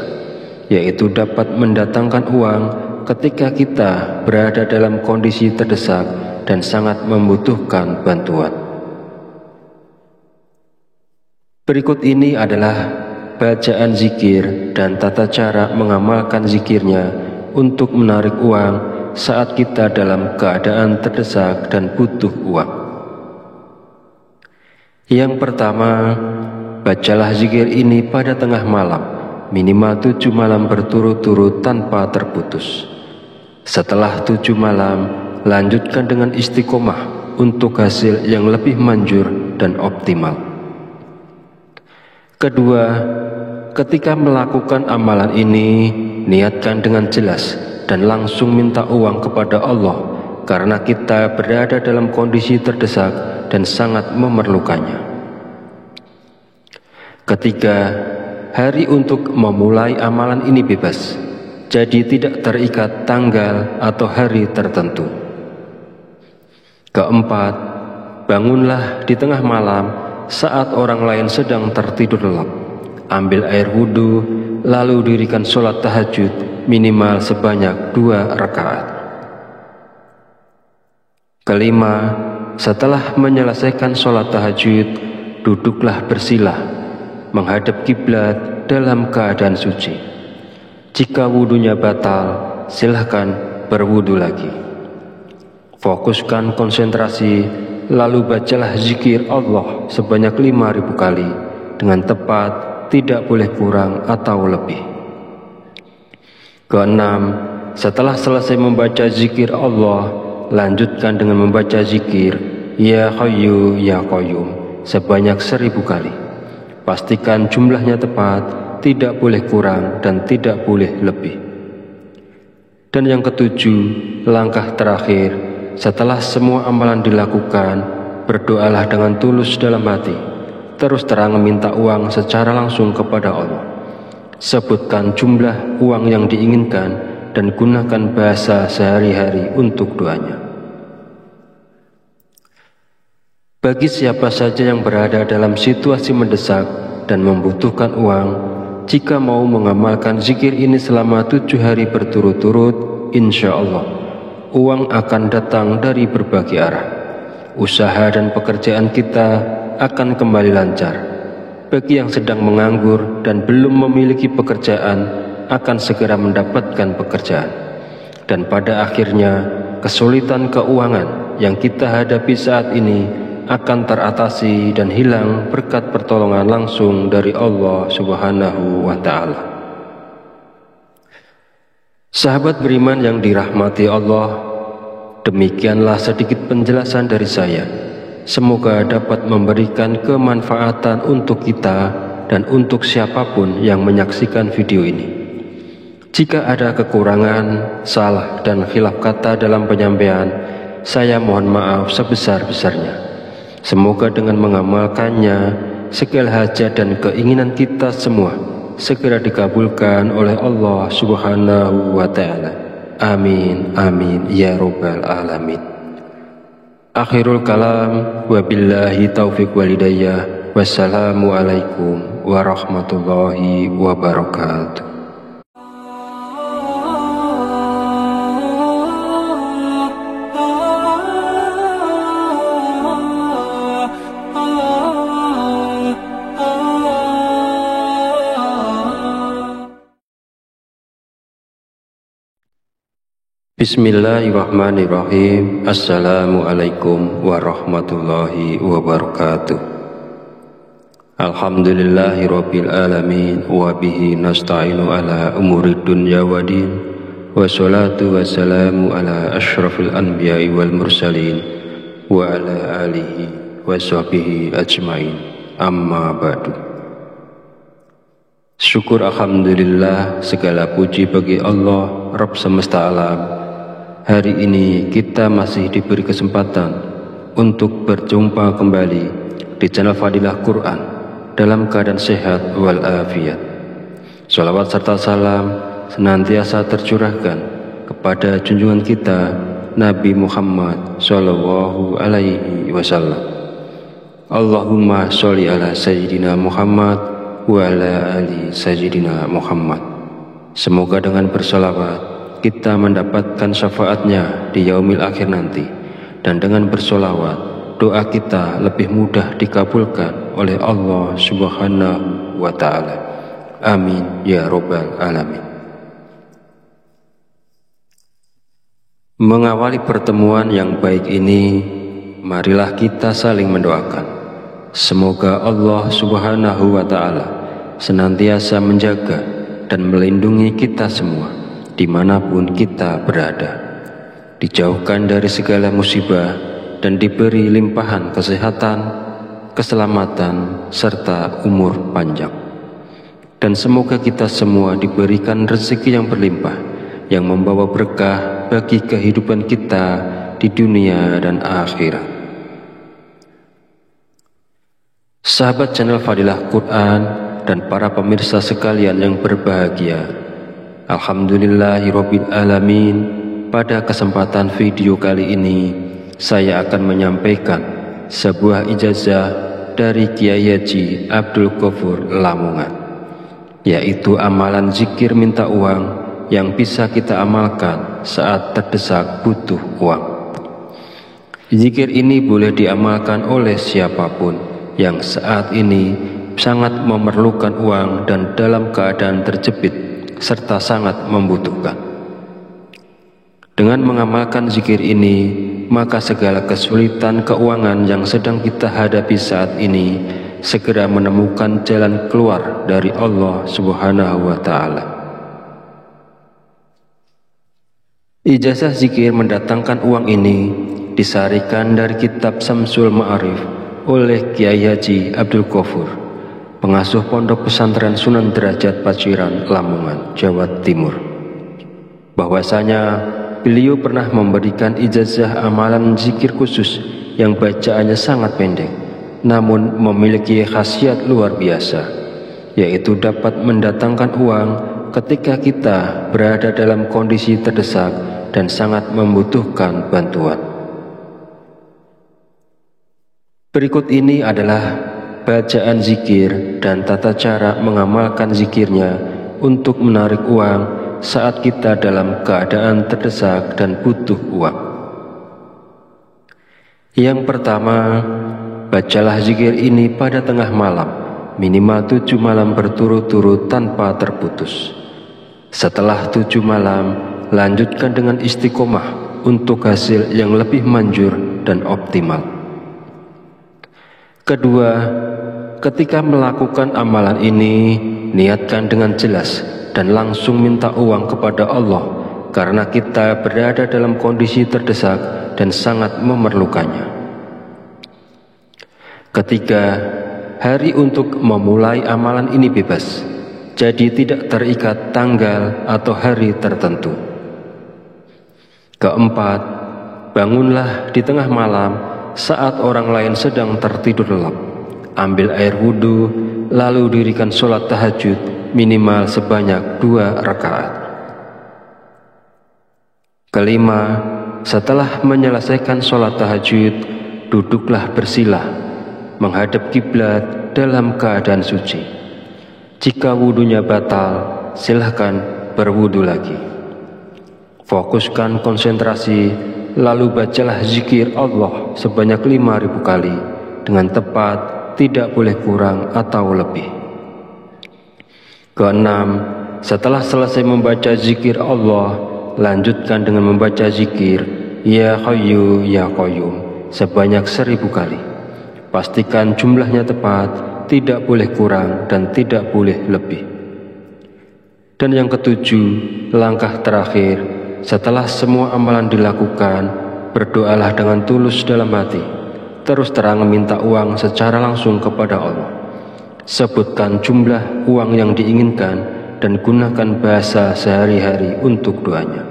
yaitu dapat mendatangkan uang ketika kita berada dalam kondisi terdesak dan sangat membutuhkan bantuan. Berikut ini adalah bacaan zikir dan tata cara mengamalkan zikirnya untuk menarik uang saat kita dalam keadaan terdesak dan butuh uang. Yang pertama, bacalah zikir ini pada tengah malam, minimal 7 malam berturut-turut tanpa terputus. Setelah 7 malam, lanjutkan dengan istiqomah untuk hasil yang lebih manjur dan optimal. Kedua, ketika melakukan amalan ini, niatkan dengan jelas dan langsung minta uang kepada Allah, karena kita berada dalam kondisi terdesak dan sangat memerlukannya. Ketiga, hari untuk memulai amalan ini bebas, jadi tidak terikat tanggal atau hari tertentu. Keempat, bangunlah di tengah malam saat orang lain sedang tertidur lelap. Ambil air wudhu, lalu dirikan sholat tahajud minimal sebanyak 2 rakaat. Kelima, setelah menyelesaikan sholat tahajud, duduklah bersilah, menghadap kiblat dalam keadaan suci. Jika wudhunya batal, silahkan berwudhu lagi. Fokuskan konsentrasi, lalu bacalah zikir Allah sebanyak 5.000 kali dengan tepat, tidak boleh kurang atau lebih. Keenam, setelah selesai membaca zikir Allah, lanjutkan dengan membaca zikir Ya Hayyu Ya Qayyum sebanyak 1.000 kali. Pastikan jumlahnya tepat, tidak boleh kurang dan tidak boleh lebih. Dan yang ketujuh, langkah terakhir, setelah semua amalan dilakukan, berdoalah dengan tulus dalam hati, terus terang meminta uang secara langsung kepada Allah. Sebutkan jumlah uang yang diinginkan dan gunakan bahasa sehari-hari untuk doanya. Bagi siapa saja yang berada dalam situasi mendesak dan membutuhkan uang, jika mau mengamalkan zikir ini selama 7 hari berturut-turut, insya Allah uang akan datang dari berbagai arah. Usaha dan pekerjaan kita akan kembali lancar. Bagi yang sedang menganggur dan belum memiliki pekerjaan, akan segera mendapatkan pekerjaan. Dan pada akhirnya, kesulitan keuangan yang kita hadapi saat ini akan teratasi dan hilang berkat pertolongan langsung dari Allah Subhanahu wa Ta'ala. Sahabat beriman yang dirahmati Allah, demikianlah sedikit penjelasan dari saya. Semoga dapat memberikan kemanfaatan untuk kita dan untuk siapapun yang menyaksikan video ini. Jika ada kekurangan, salah dan khilaf kata dalam penyampaian, saya mohon maaf sebesar-besarnya. Semoga dengan mengamalkannya, segala hajat dan keinginan kita semua segera dikabulkan oleh Allah Subhanahu wa Ta'ala. Amin, amin, ya Rabbal Alamin. Akhirul kalam, wabillahi taufiq walhidayah. Wassalamualaikum warahmatullahi wabarakatuh. Bismillahirrahmanirrahim. Assalamualaikum warahmatullahi wabarakatuh. Alhamdulillahirabbil alamin wa bihi nasta'inu ala umuri dunya waddin. Wassalatu wassalamu ala asyrafil anbiya'i wal mursalin wa ala alihi wa sahbihi ajmain. Amma ba'du. Syukur alhamdulillah, segala puji bagi Allah Rabb semesta alam. Hari ini kita masih diberi kesempatan untuk berjumpa kembali di channel Fadilah Quran dalam keadaan sehat walafiat. Shalawat serta salam senantiasa tercurahkan kepada junjungan kita Nabi Muhammad Sallallahu Alaihi Wasallam. Allahumma sholli ala Sayyidina Muhammad wa ala ali Sayyidina Muhammad. Semoga dengan bersolawat kita mendapatkan syafaatnya di yaumil akhir nanti, dan dengan bersolawat doa kita lebih mudah dikabulkan oleh Allah Subhanahu wa Ta'ala. Amin ya Rabbal Alamin. Mengawali pertemuan yang baik ini, marilah kita saling mendoakan. Semoga Allah Subhanahu wa Ta'ala senantiasa menjaga dan melindungi kita semua dimanapun kita berada, dijauhkan dari segala musibah dan diberi limpahan kesehatan, keselamatan, serta umur panjang. Dan semoga kita semua diberikan rezeki yang berlimpah, yang membawa berkah bagi kehidupan kita di dunia dan akhirat. Sahabat channel Fadilah Quran dan para pemirsa sekalian yang berbahagia, alhamdulillahirabbil alamin. Pada kesempatan video kali ini saya akan menyampaikan sebuah ijazah dari Kiai Haji Abdul Ghafur Lamongan, yaitu amalan zikir minta uang yang bisa kita amalkan saat terdesak butuh uang. Zikir ini boleh diamalkan oleh siapapun yang saat ini sangat memerlukan uang dan dalam keadaan terjepit serta sangat membutuhkan. Dengan mengamalkan zikir ini, maka segala kesulitan keuangan yang sedang kita hadapi saat ini segera menemukan jalan keluar dari Allah Subhanahu wa Ta'ala. Ijazah zikir mendatangkan uang ini disarikan dari kitab Samsul Ma'arif oleh Kiai Haji Abdul Ghafur, pengasuh pondok pesantren Sunan Derajat Paciran, Lamongan, Jawa Timur. Bahwasanya beliau pernah memberikan ijazah amalan zikir khusus yang bacaannya sangat pendek, namun memiliki khasiat luar biasa, yaitu dapat mendatangkan uang ketika kita berada dalam kondisi terdesak dan sangat membutuhkan bantuan. Berikut ini adalah bacaan zikir dan tata cara mengamalkan zikirnya untuk menarik uang saat kita dalam keadaan terdesak dan butuh uang. Yang pertama, bacalah zikir ini pada tengah malam, minimal 7 malam berturut-turut tanpa terputus. Setelah 7 malam, lanjutkan dengan istiqomah untuk hasil yang lebih manjur dan optimal. Kedua, ketika melakukan amalan ini, niatkan dengan jelas dan langsung minta uang kepada Allah karena kita berada dalam kondisi terdesak dan sangat memerlukannya. Ketiga, hari untuk memulai amalan ini bebas, jadi tidak terikat tanggal atau hari tertentu. Keempat, bangunlah di tengah malam saat orang lain sedang tertidur lelap. Ambil air wudhu, lalu dirikan sholat tahajud minimal sebanyak 2 rakaat. Kelima, setelah menyelesaikan sholat tahajud, duduklah bersila, menghadap kiblat dalam keadaan suci. Jika wudhunya batal, silahkan berwudhu lagi. Fokuskan konsentrasi, lalu bacalah zikir Allah sebanyak 5.000 kali dengan tepat, tidak boleh kurang atau lebih. Keenam, setelah selesai membaca zikir Allah, lanjutkan dengan membaca zikir Ya Hayyu Ya Qayyum sebanyak 1.000 kali. Pastikan jumlahnya tepat, tidak boleh kurang dan tidak boleh lebih. Dan yang ketujuh, langkah terakhir, setelah semua amalan dilakukan, berdoalah dengan tulus dalam hati, terus terang minta uang secara langsung kepada Allah. Sebutkan jumlah uang yang diinginkan dan gunakan bahasa sehari-hari untuk doanya.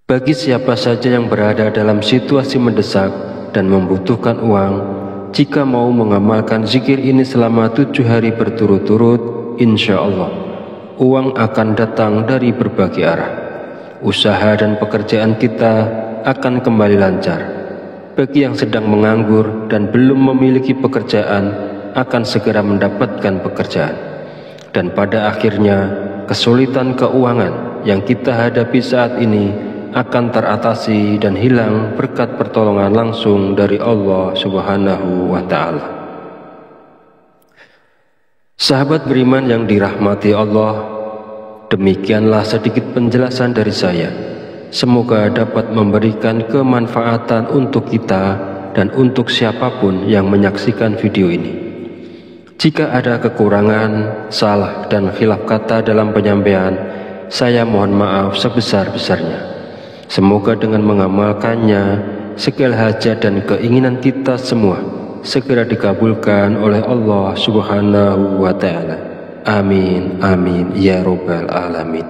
Bagi siapa saja yang berada dalam situasi mendesak dan membutuhkan uang, jika mau mengamalkan zikir ini selama 7 hari berturut-turut, insya Allah uang akan datang dari berbagai arah. Usaha dan pekerjaan kita akan kembali lancar. Bagi yang sedang menganggur dan belum memiliki pekerjaan, akan segera mendapatkan pekerjaan. Dan pada akhirnya, kesulitan keuangan yang kita hadapi saat ini akan teratasi dan hilang berkat pertolongan langsung dari Allah Subhanahu wa Ta'ala. Sahabat beriman yang dirahmati Allah, demikianlah sedikit penjelasan dari saya. Semoga dapat memberikan kemanfaatan untuk kita dan untuk siapapun yang menyaksikan video ini. Jika ada kekurangan, salah dan khilaf kata dalam penyampaian, saya mohon maaf sebesar-besarnya. Semoga dengan mengamalkannya, segala hajat dan keinginan kita semua segera dikabulkan oleh Allah Subhanahu wa Ta'ala. Amin, amin, ya Rabbal Alamin.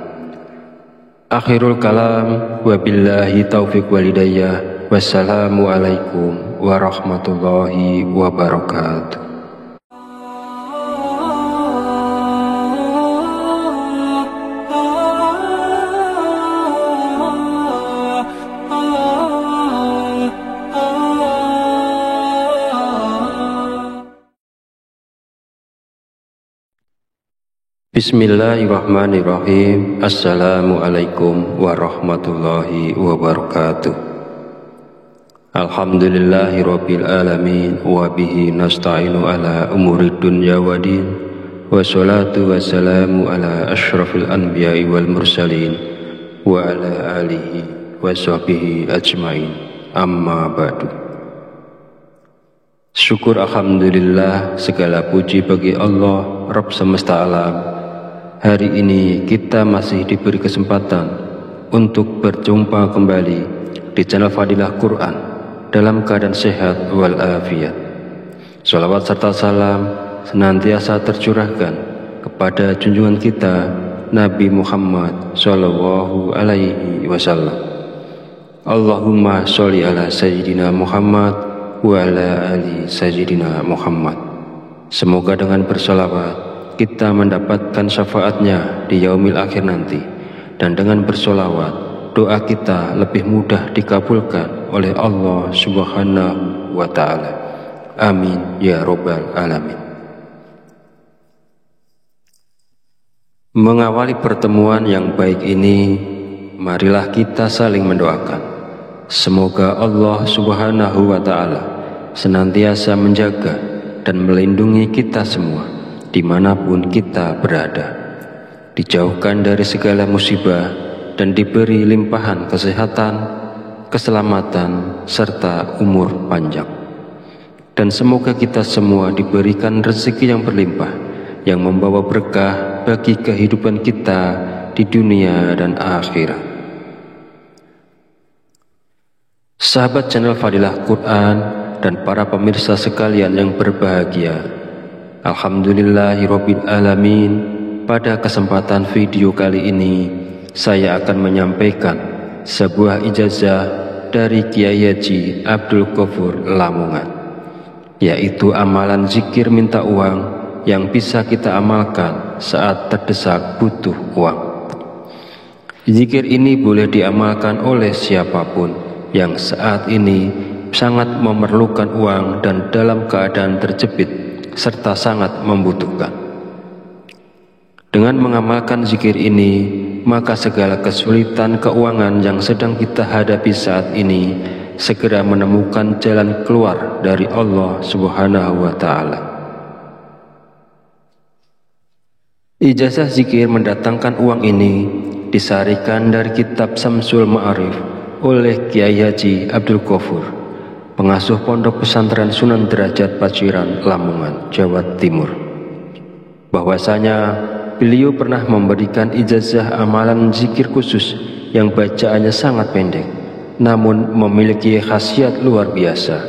Akhirul kalam, wabillahi taufiq walidayah. Wassalamualaikum warahmatullahi wabarakatuh. Bismillahirrahmanirrahim. Assalamualaikum warahmatullahi wabarakatuh. Alhamdulillahirabbil alamin wa bihi nasta'inu ala umurid dunya waddin. Wassalatu wassalamu ala asyrafil anbiya'i wal mursalin wa ala alihi wa sahbihi ajmain. Amma ba'du. Syukur alhamdulillah, segala puji bagi Allah Rabb semesta alam. Hari ini kita masih diberi kesempatan untuk berjumpa kembali di channel Fadilah Quran dalam keadaan sehat walafiat. Salawat serta salam senantiasa tercurahkan kepada junjungan kita Nabi Muhammad Sallallahu Alaihi Wasallam. Allahumma sholli ala Sayyidina Muhammad wa ala ali Sayyidina Muhammad. Semoga dengan bersolawat kita mendapatkan syafaatnya di yaumil akhir nanti, dan dengan bersolawat doa kita lebih mudah dikabulkan oleh Allah Subhanahu wa Ta'ala. Amin ya Rabbal Alamin. Mengawali pertemuan yang baik ini, marilah kita saling mendoakan. Semoga Allah Subhanahu wa Ta'ala senantiasa menjaga dan melindungi kita semua dimanapun kita berada, dijauhkan dari segala musibah dan diberi limpahan kesehatan, keselamatan, serta umur panjang. Dan semoga kita semua diberikan rezeki yang berlimpah, yang membawa berkah bagi kehidupan kita di dunia dan akhirat. Sahabat channel Fadilah Quran dan para pemirsa sekalian yang berbahagia, Alhamdulillahirabbil alamin. Pada kesempatan video kali ini, saya akan menyampaikan sebuah ijazah dari Kiai Haji Abdul Ghafur Lamongan, yaitu amalan zikir minta uang yang bisa kita amalkan saat terdesak butuh uang. Zikir ini boleh diamalkan oleh siapapun yang saat ini sangat memerlukan uang dan dalam keadaan terjepit serta sangat membutuhkan. Dengan mengamalkan zikir ini, maka segala kesulitan keuangan yang sedang kita hadapi saat ini segera menemukan jalan keluar dari Allah Subhanahu wa Ta'ala. Ijazah zikir mendatangkan uang ini disarikan dari kitab Samsul Ma'arif oleh Kiai Haji Abdul Ghafur, pengasuh Pondok Pesantren Sunan Derajat Paciran, Lamongan, Jawa Timur. Bahwasanya beliau pernah memberikan ijazah amalan zikir khusus yang bacaannya sangat pendek, namun memiliki khasiat luar biasa,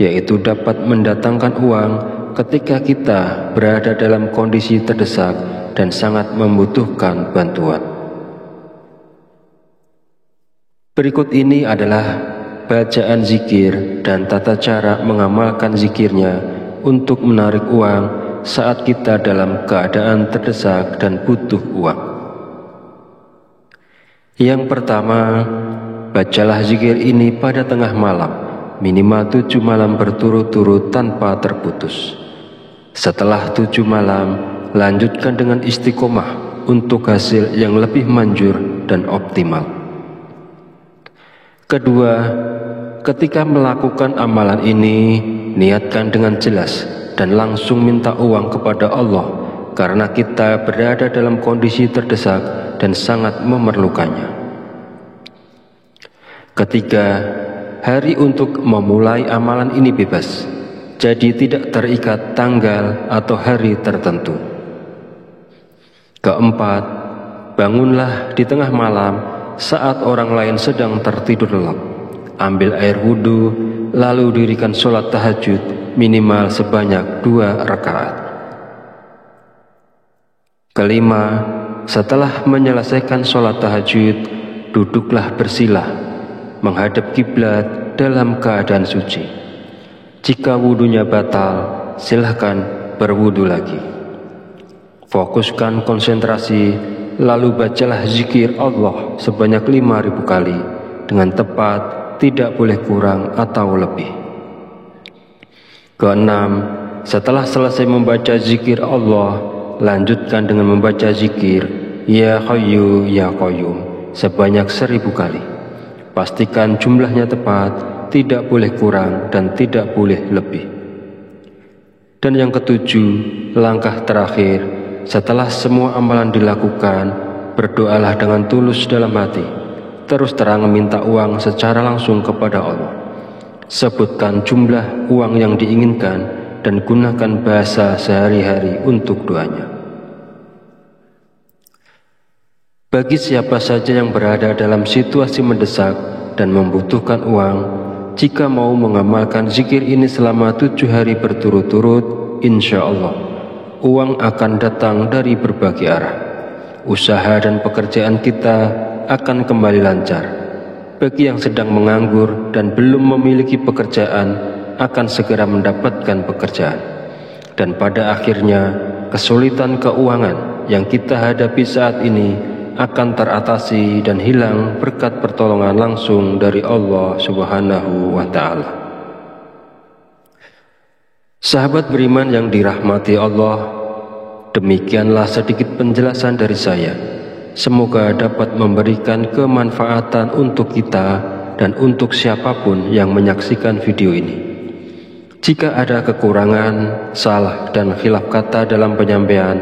yaitu dapat mendatangkan uang ketika kita berada dalam kondisi terdesak dan sangat membutuhkan bantuan. Berikut ini adalah bacaan zikir dan tata cara mengamalkan zikirnya untuk menarik uang saat kita dalam keadaan terdesak dan butuh uang. Yang pertama, bacalah zikir ini pada tengah malam, minimal 7 malam berturut-turut tanpa terputus. Setelah 7 malam, lanjutkan dengan istiqomah untuk hasil yang lebih manjur dan optimal. Kedua, ketika melakukan amalan ini, niatkan dengan jelas dan langsung minta uang kepada Allah, karena kita berada dalam kondisi terdesak dan sangat memerlukannya. Ketiga, hari untuk memulai amalan ini bebas, jadi tidak terikat tanggal atau hari tertentu. Keempat, bangunlah di tengah malam saat orang lain sedang tertidur lelap. Ambil air wudhu, lalu dirikan sholat tahajud minimal sebanyak 2 rakaat. Kelima, setelah menyelesaikan sholat tahajud, duduklah bersilah, menghadap kiblat dalam keadaan suci. Jika wudhunya batal, silahkan berwudhu lagi. Fokuskan konsentrasi, lalu bacalah zikir Allah sebanyak 5.000 kali dengan tepat, tidak boleh kurang atau lebih. Keenam, setelah selesai membaca zikir Allah, lanjutkan dengan membaca zikir Ya Hayyu Ya Qayyum sebanyak 1.000 kali. Pastikan jumlahnya tepat, tidak boleh kurang dan tidak boleh lebih. Dan yang ketujuh, langkah terakhir, setelah semua amalan dilakukan, berdoalah dengan tulus dalam hati, terus terang meminta uang secara langsung kepada Allah. Sebutkan jumlah uang yang diinginkan dan gunakan bahasa sehari-hari untuk doanya. Bagi siapa saja yang berada dalam situasi mendesak dan membutuhkan uang, jika mau mengamalkan zikir ini selama 7 hari berturut-turut, insya Allah uang akan datang dari berbagai arah. Usaha dan pekerjaan kita akan kembali lancar. Bagi yang sedang menganggur dan belum memiliki pekerjaan, akan segera mendapatkan pekerjaan. Dan pada akhirnya, kesulitan keuangan yang kita hadapi saat ini akan teratasi dan hilang berkat pertolongan langsung dari Allah Subhanahu wa Ta'ala. Sahabat beriman yang dirahmati Allah, demikianlah sedikit penjelasan dari saya. Semoga dapat memberikan kemanfaatan untuk kita dan untuk siapapun yang menyaksikan video ini. Jika ada kekurangan, salah dan khilaf kata dalam penyampaian,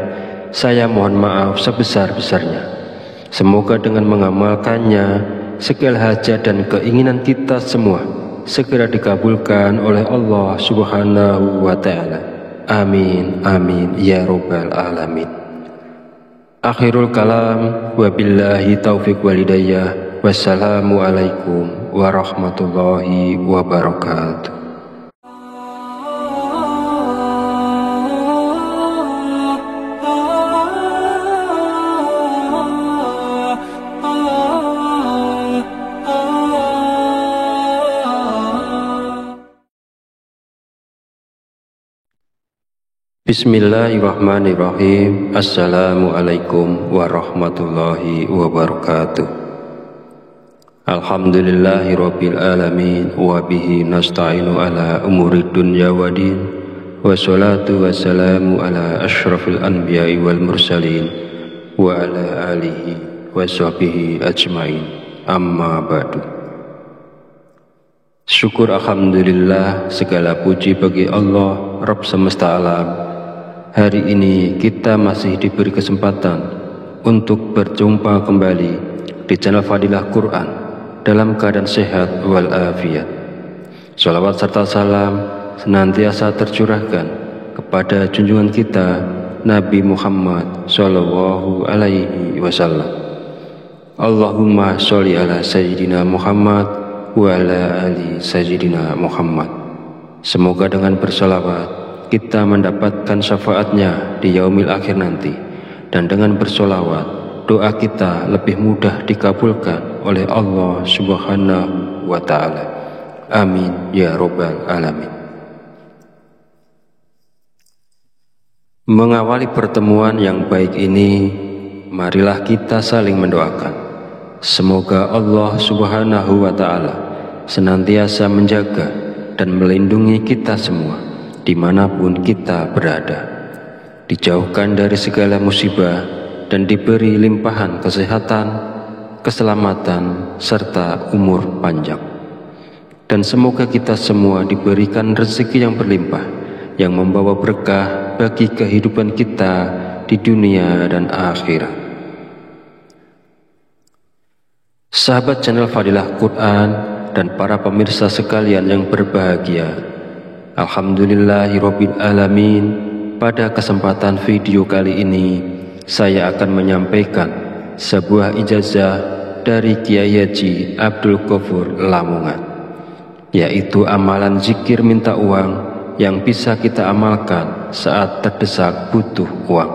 saya mohon maaf sebesar-besarnya. Semoga dengan mengamalkannya, segala hajat dan keinginan kita semua segera dikabulkan oleh Allah Subhanahu wa Ta'ala. Amin, amin, ya Rabbal Alamin. Akhirul kalam, wabillahi taufiq walidayah. Wassalamualaikum warahmatullahi wabarakatuh. Bismillahirrahmanirrahim. Assalamualaikum warahmatullahi wabarakatuh. Alhamdulillahirabbil alamin wa bihi nasta'inu ala umuri dunya waddin. Wassalatu wassalamu ala asyrafil anbiya'i wal mursalin wa ala alihi wa sahbihi ajmain. Amma ba'du. Syukur alhamdulillah, segala puji bagi Allah Rabb semesta alam. Hari ini kita masih diberi kesempatan untuk berjumpa kembali di channel Fadilah Quran dalam keadaan sehat walafiat. Shalawat serta salam senantiasa tercurahkan kepada junjungan kita Nabi Muhammad Sallallahu Alaihi Wasallam. Allahumma sholli ala Sayyidina Muhammad wa ala ali Sayyidina Muhammad. Semoga dengan bersalawat kita mendapatkan syafaatnya di yaumil akhir nanti, dan dengan bersolawat doa kita lebih mudah dikabulkan oleh Allah Subhanahu wa Ta'ala. Amin ya Rabbal Alamin. Mengawali pertemuan yang baik ini, marilah kita saling mendoakan. Semoga Allah Subhanahu wa Ta'ala senantiasa menjaga dan melindungi kita semua dimanapun kita berada, dijauhkan dari segala musibah dan diberi limpahan kesehatan, keselamatan, serta umur panjang. Dan semoga kita semua diberikan rezeki yang berlimpah, yang membawa berkah bagi kehidupan kita di dunia dan akhirat. Sahabat channel Fadilah Quran dan para pemirsa sekalian yang berbahagia, alhamdulillahirabbil alamin. Pada kesempatan video kali ini, saya akan menyampaikan sebuah ijazah dari Kiai Haji Abdul Ghafur Lamongan, yaitu amalan zikir minta uang yang bisa kita amalkan saat terdesak butuh uang.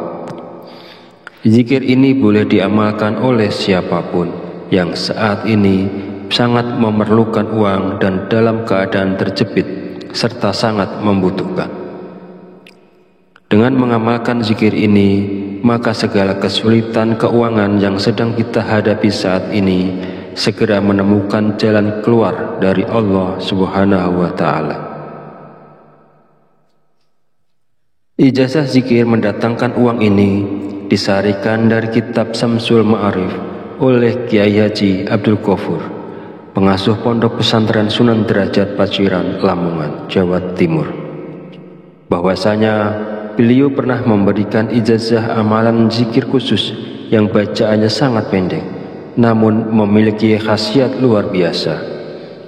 Zikir ini boleh diamalkan oleh siapapun yang saat ini sangat memerlukan uang dan dalam keadaan terjepit serta sangat membutuhkan. Dengan mengamalkan zikir ini, maka segala kesulitan keuangan yang sedang kita hadapi saat ini segera menemukan jalan keluar dari Allah Subhanahu wa Ta'ala. Ijazah zikir mendatangkan uang ini disarikan dari kitab Samsul Ma'arif oleh Kiai Haji Abdul Ghafur, pengasuh Pondok Pesantren Sunan Derajat Paciran, Lamongan, Jawa Timur. Bahwasanya beliau pernah memberikan ijazah amalan zikir khusus yang bacaannya sangat pendek, namun memiliki khasiat luar biasa,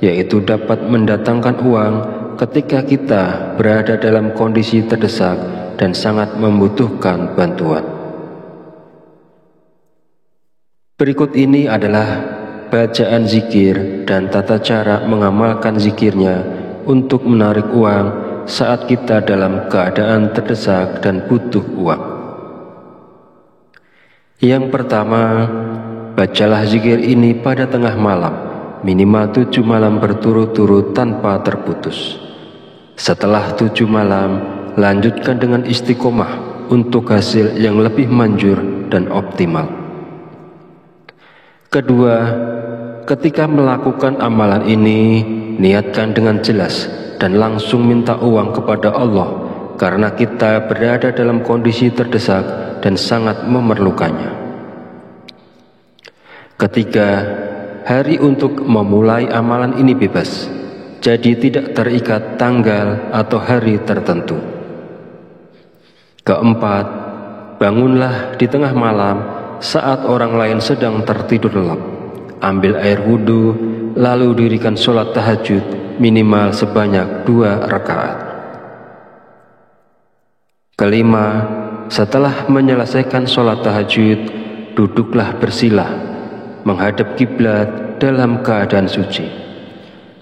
yaitu dapat mendatangkan uang ketika kita berada dalam kondisi terdesak dan sangat membutuhkan bantuan. Berikut ini adalah bacaan zikir dan tata cara mengamalkan zikirnya untuk menarik uang saat kita dalam keadaan terdesak dan butuh uang. Yang pertama, bacalah zikir ini pada tengah malam, minimal 7 malam berturut-turut tanpa terputus. Setelah 7 malam, lanjutkan dengan istiqomah untuk hasil yang lebih manjur dan optimal. Kedua, ketika melakukan amalan ini, niatkan dengan jelas dan langsung minta uang kepada Allah karena kita berada dalam kondisi terdesak dan sangat memerlukannya. Ketiga, hari untuk memulai amalan ini bebas, jadi tidak terikat tanggal atau hari tertentu. Keempat, bangunlah di tengah malam saat orang lain sedang tertidur lelap. Ambil air wudhu, lalu dirikan sholat tahajud minimal sebanyak 2 rakaat. Kelima, setelah menyelesaikan sholat tahajud, duduklah bersilah, menghadap kiblat dalam keadaan suci.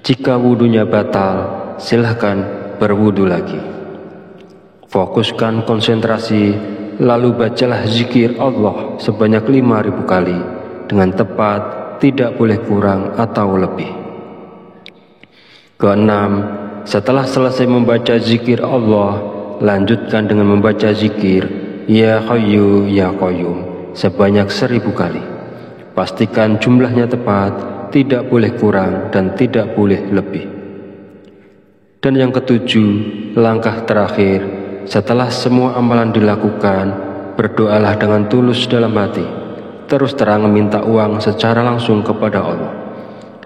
Jika wudhunya batal, silahkan berwudhu lagi. Fokuskan konsentrasi, lalu bacalah zikir Allah sebanyak 5.000 kali dengan tepat, tidak boleh kurang atau lebih. Keenam, setelah selesai membaca zikir Allah, lanjutkan dengan membaca zikir Ya Hayyu Ya Qayyum sebanyak 1.000 kali. Pastikan jumlahnya tepat, tidak boleh kurang dan tidak boleh lebih. Dan yang ketujuh, langkah terakhir, setelah semua amalan dilakukan, berdoalah dengan tulus dalam hati. Terus terang minta uang secara langsung kepada Allah.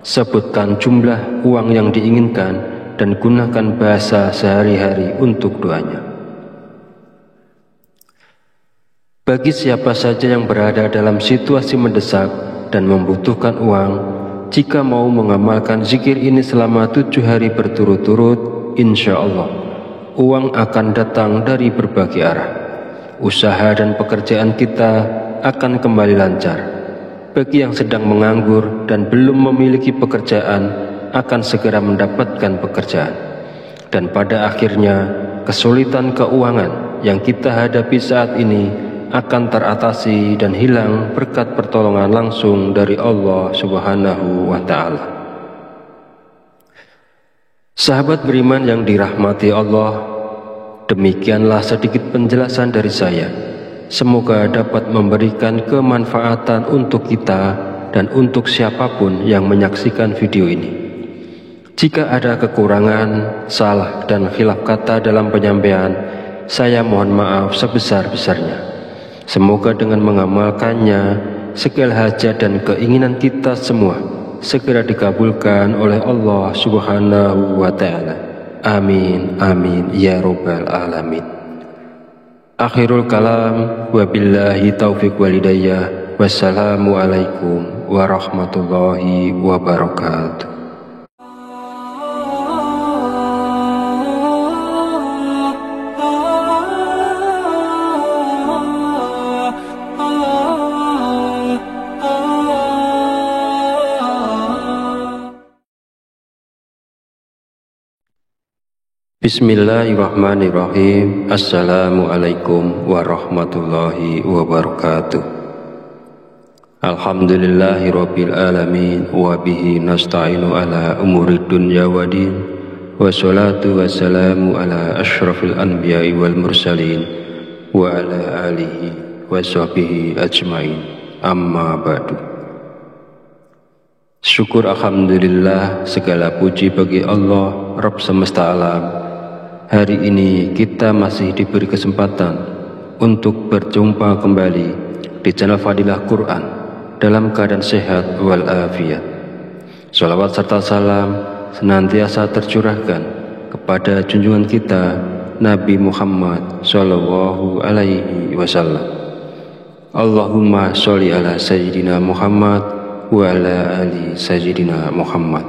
Sebutkan jumlah uang yang diinginkan dan gunakan bahasa sehari-hari untuk doanya. Bagi siapa saja yang berada dalam situasi mendesak dan membutuhkan uang, jika mau mengamalkan zikir ini selama 7 hari berturut-turut, insya Allah uang akan datang dari berbagai arah. Usaha dan pekerjaan kita akan kembali lancar. Bagi yang sedang menganggur dan belum memiliki pekerjaan, akan segera mendapatkan pekerjaan. Dan pada akhirnya, kesulitan keuangan yang kita hadapi saat ini akan teratasi dan hilang berkat pertolongan langsung dari Allah Subhanahu wa Ta'ala. Sahabat beriman yang dirahmati Allah, demikianlah sedikit penjelasan dari saya. Semoga dapat memberikan kemanfaatan untuk kita dan untuk siapapun yang menyaksikan video ini. Jika ada kekurangan, salah dan khilaf kata dalam penyampaian, saya mohon maaf sebesar-besarnya. Semoga dengan mengamalkannya, segala hajat dan keinginan kita semua segera dikabulkan oleh Allah Subhanahu wa Ta'ala. Amin, amin, ya Rabbal Alamin. Akhirul kalam, wabillahi taufiq walhidayah. Wassalamualaikum warahmatullahi wabarakatuh. Bismillahirrahmanirrahim. Assalamualaikum warahmatullahi wabarakatuh. Alhamdulillahirabbil alamin wa bihi nasta'inu ala umuri dunya waddin. Wassalatu wassalamu ala asyrafil anbiya'i wal mursalin wa ala alihi wa sahbihi ajmain. Amma ba'du. Syukur alhamdulillah, segala puji bagi Allah Rabb semesta alam. Hari ini kita masih diberi kesempatan untuk berjumpa kembali di channel Fadilah Quran dalam keadaan sehat walafiat. Salawat serta salam senantiasa tercurahkan kepada junjungan kita Nabi Muhammad Sallallahu Alaihi Wasallam. Allahumma sholli ala Sayyidina Muhammad wa ala ali Sayyidina Muhammad.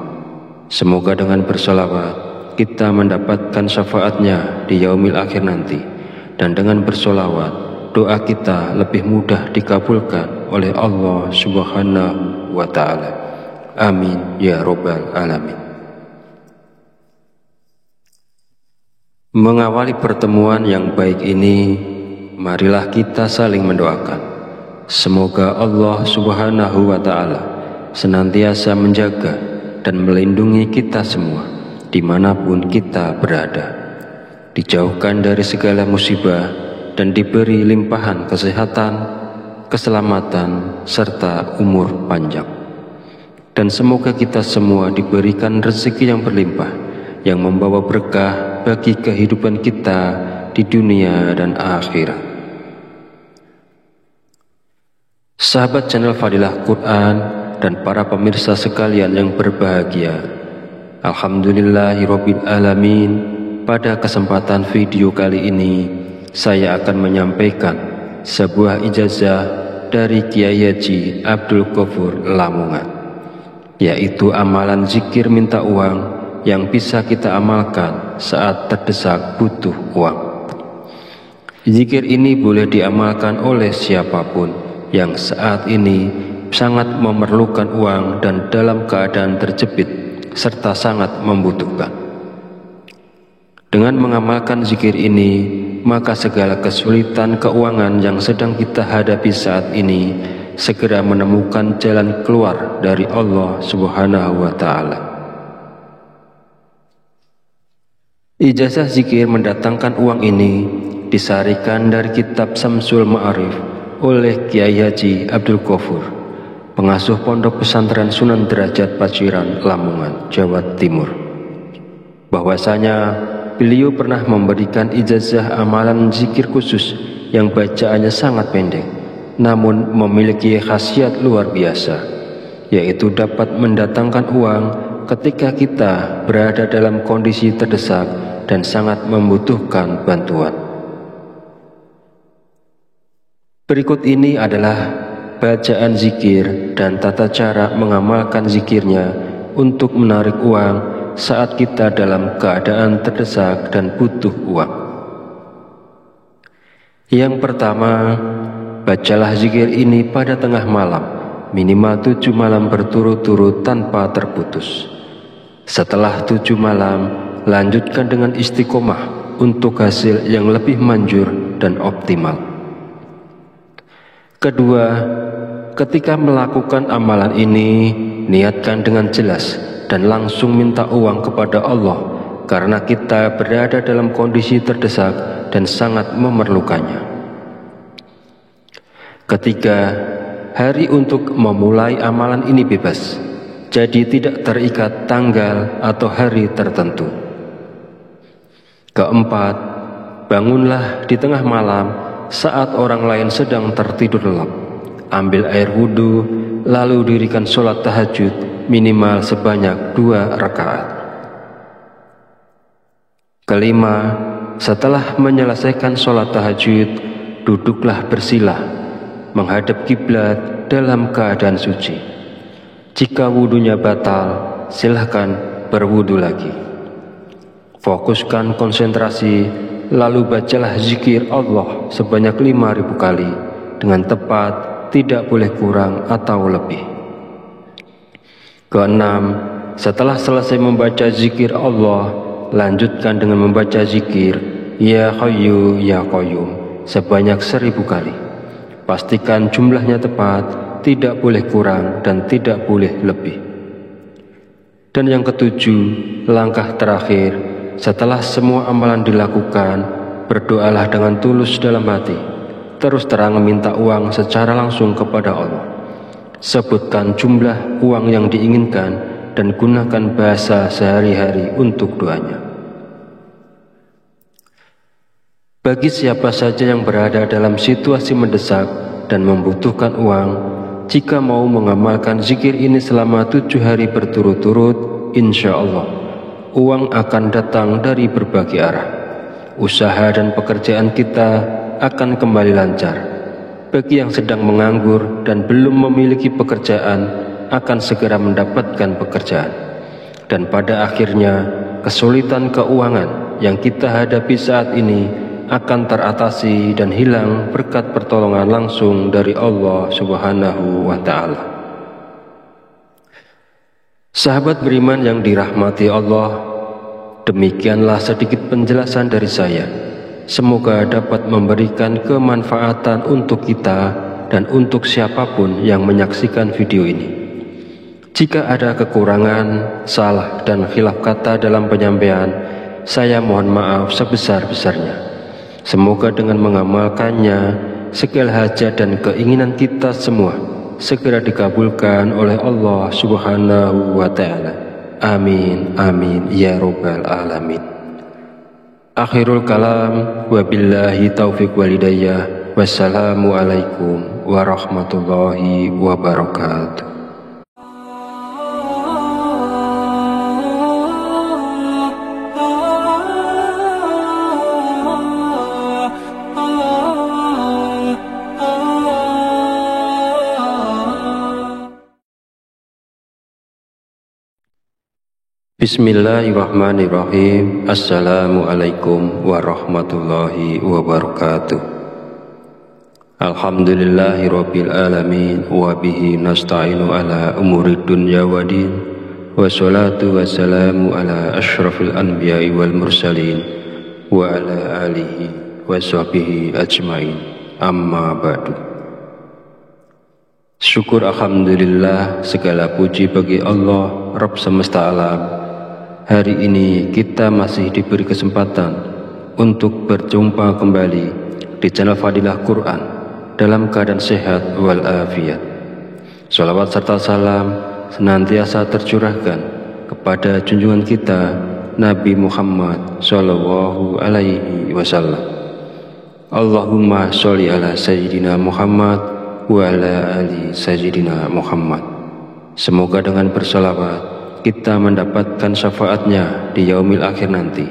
Semoga dengan bersolawat kita mendapatkan syafaatnya di yaumil akhir nanti, dan dengan bersolawat doa kita lebih mudah dikabulkan oleh Allah Subhanahu wa Ta'ala. Amin ya Rabbal Alamin. Mengawali pertemuan yang baik ini, marilah kita saling mendoakan. Semoga Allah Subhanahu wa Ta'ala senantiasa menjaga dan melindungi kita semua dimanapun kita berada, dijauhkan dari segala musibah dan diberi limpahan kesehatan, keselamatan, serta umur panjang. Dan semoga kita semua diberikan rezeki yang berlimpah, yang membawa berkah bagi kehidupan kita di dunia dan akhirat. Sahabat channel Fadilah Quran dan para pemirsa sekalian yang berbahagia, Alhamdulillahirabbil alamin. Pada kesempatan video kali ini saya akan menyampaikan sebuah ijazah dari Kiai Haji Abdul Ghafur Lamongan, yaitu amalan zikir minta uang yang bisa kita amalkan saat terdesak butuh uang. Zikir ini boleh diamalkan oleh siapapun yang saat ini sangat memerlukan uang dan dalam keadaan terjepit serta sangat membutuhkan. Dengan mengamalkan zikir ini, maka segala kesulitan keuangan yang sedang kita hadapi saat ini segera menemukan jalan keluar dari Allah Subhanahu wa Ta'ala. Ijazah zikir mendatangkan uang ini disarikan dari kitab Samsul Ma'arif oleh Kiai Haji Abdul Ghafur, pengasuh Pondok Pesantren Sunan Derajat Paciran, Lamongan, Jawa Timur. Bahwasanya beliau pernah memberikan ijazah amalan zikir khusus yang bacaannya sangat pendek, namun memiliki khasiat luar biasa, yaitu dapat mendatangkan uang ketika kita berada dalam kondisi terdesak dan sangat membutuhkan bantuan. Berikut ini adalah bacaan zikir dan tata cara mengamalkan zikirnya untuk menarik uang saat kita dalam keadaan terdesak dan butuh uang. Yang pertama, bacalah zikir ini pada tengah malam, minimal 7 malam berturut-turut tanpa terputus. Setelah 7 malam, lanjutkan dengan istiqomah untuk hasil yang lebih manjur dan optimal. Kedua, ketika melakukan amalan ini, niatkan dengan jelas dan langsung minta uang kepada Allah, karena kita berada dalam kondisi terdesak dan sangat memerlukannya. Ketiga, hari untuk memulai amalan ini bebas, jadi tidak terikat tanggal atau hari tertentu. Keempat, bangunlah di tengah malam saat orang lain sedang tertidur lelap. Ambil air wudhu, lalu dirikan sholat tahajud minimal sebanyak 2 rakaat. Kelima, setelah menyelesaikan sholat tahajud, duduklah bersila menghadap kiblat dalam keadaan suci. Jika wudhunya batal, silahkan berwudhu lagi. Fokuskan konsentrasi, lalu bacalah zikir Allah sebanyak 5.000 kali dengan tepat, tidak boleh kurang atau lebih. Keenam, setelah selesai membaca zikir Allah, lanjutkan dengan membaca zikir Ya Hayyu Ya Qayyum sebanyak 1.000 kali. Pastikan jumlahnya tepat, tidak boleh kurang dan tidak boleh lebih. Dan yang ketujuh, langkah terakhir, setelah semua amalan dilakukan, berdoalah dengan tulus dalam hati, terus terang meminta uang secara langsung kepada Allah. Sebutkan jumlah uang yang diinginkan dan gunakan bahasa sehari-hari untuk doanya. Bagi siapa saja yang berada dalam situasi mendesak dan membutuhkan uang, jika mau mengamalkan zikir ini selama 7 hari berturut-turut, insya Allah uang akan datang dari berbagai arah. Usaha dan pekerjaan kita akan kembali lancar. Bagi yang sedang menganggur dan belum memiliki pekerjaan, akan segera mendapatkan pekerjaan. Dan pada akhirnya, kesulitan keuangan yang kita hadapi saat ini akan teratasi dan hilang berkat pertolongan langsung dari Allah Subhanahu wa Ta'ala. Sahabat beriman yang dirahmati Allah, demikianlah sedikit penjelasan dari saya. Semoga dapat memberikan kemanfaatan untuk kita dan untuk siapapun yang menyaksikan video ini. Jika ada kekurangan, salah dan khilaf kata dalam penyampaian, saya mohon maaf sebesar-besarnya. Semoga dengan mengamalkannya, segala hajat dan keinginan kita semua segera dikabulkan oleh Allah Subhanahu wa Ta'ala. Amin, amin, ya Rabbal Alamin. Akhirul kalam, wabillahi taufiq walidayah. Wassalamualaikum warahmatullahi wabarakatuh. Bismillahirrahmanirrahim. Assalamualaikum warahmatullahi wabarakatuh. Alhamdulillahirabbil alamin wa bihi nasta'inu ala umurid dunya waddin. Wassalatu wassalamu ala asyrafil anbiya'i wal mursalin wa ala alihi wa sahbihi ajmain. Amma ba'du. Syukur alhamdulillah, segala puji bagi Allah Rabb semesta alam. Hari ini kita masih diberi kesempatan untuk berjumpa kembali di channel Fadilah Quran dalam keadaan sehat walafiat. Salawat serta salam senantiasa tercurahkan kepada junjungan kita Nabi Muhammad Sallallahu Alaihi Wasallam. Allahumma sholli ala Sayyidina Muhammad wa ala ali Sayyidina Muhammad. Semoga dengan bersalawat kita mendapatkan syafaatnya di yaumil akhir nanti,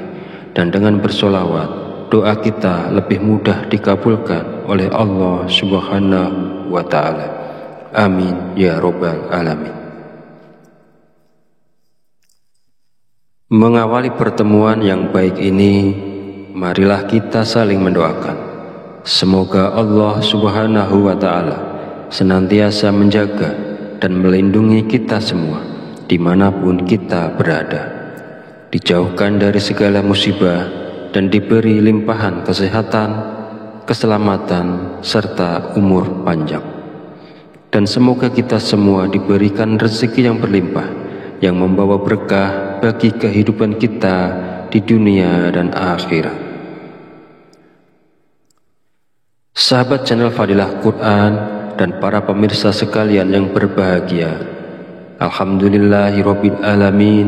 dan dengan bersolawat doa kita lebih mudah dikabulkan oleh Allah Subhanahu wa Ta'ala. Amin ya Rabbal Alamin. Mengawali pertemuan yang baik ini, marilah kita saling mendoakan. Semoga Allah Subhanahu wa Ta'ala senantiasa menjaga dan melindungi kita semua dimanapun kita berada, dijauhkan dari segala musibah dan diberi limpahan kesehatan, keselamatan, serta umur panjang. Dan semoga kita semua diberikan rezeki yang berlimpah, yang membawa berkah bagi kehidupan kita di dunia dan akhirat. Sahabat channel Fadilah Quran dan para pemirsa sekalian yang berbahagia, alhamdulillahirabbil alamin.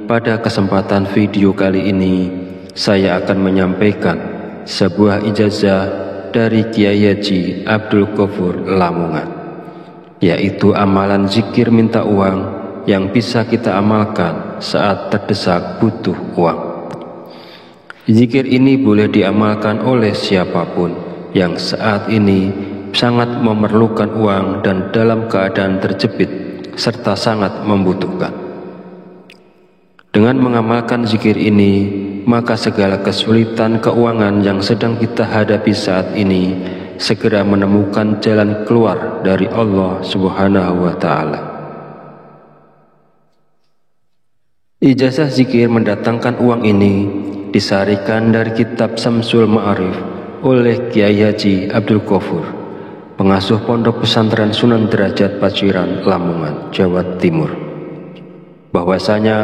Pada kesempatan video kali ini saya akan menyampaikan sebuah ijazah dari Kiai Haji Abdul Ghafur Lamongan, yaitu amalan zikir minta uang yang bisa kita amalkan saat terdesak butuh uang. Zikir ini boleh diamalkan oleh siapapun yang saat ini sangat memerlukan uang dan dalam keadaan terjepit serta sangat membutuhkan. Dengan mengamalkan zikir ini, maka segala kesulitan keuangan yang sedang kita hadapi saat ini segera menemukan jalan keluar dari Allah Subhanahu wa Ta'ala. Ijazah zikir mendatangkan uang ini disarikan dari kitab Samsul Ma'arif oleh Kiai Haji Abdul Ghafur, pengasuh Pondok Pesantren Sunan Derajat Paciran, Lamongan, Jawa Timur. Bahwasanya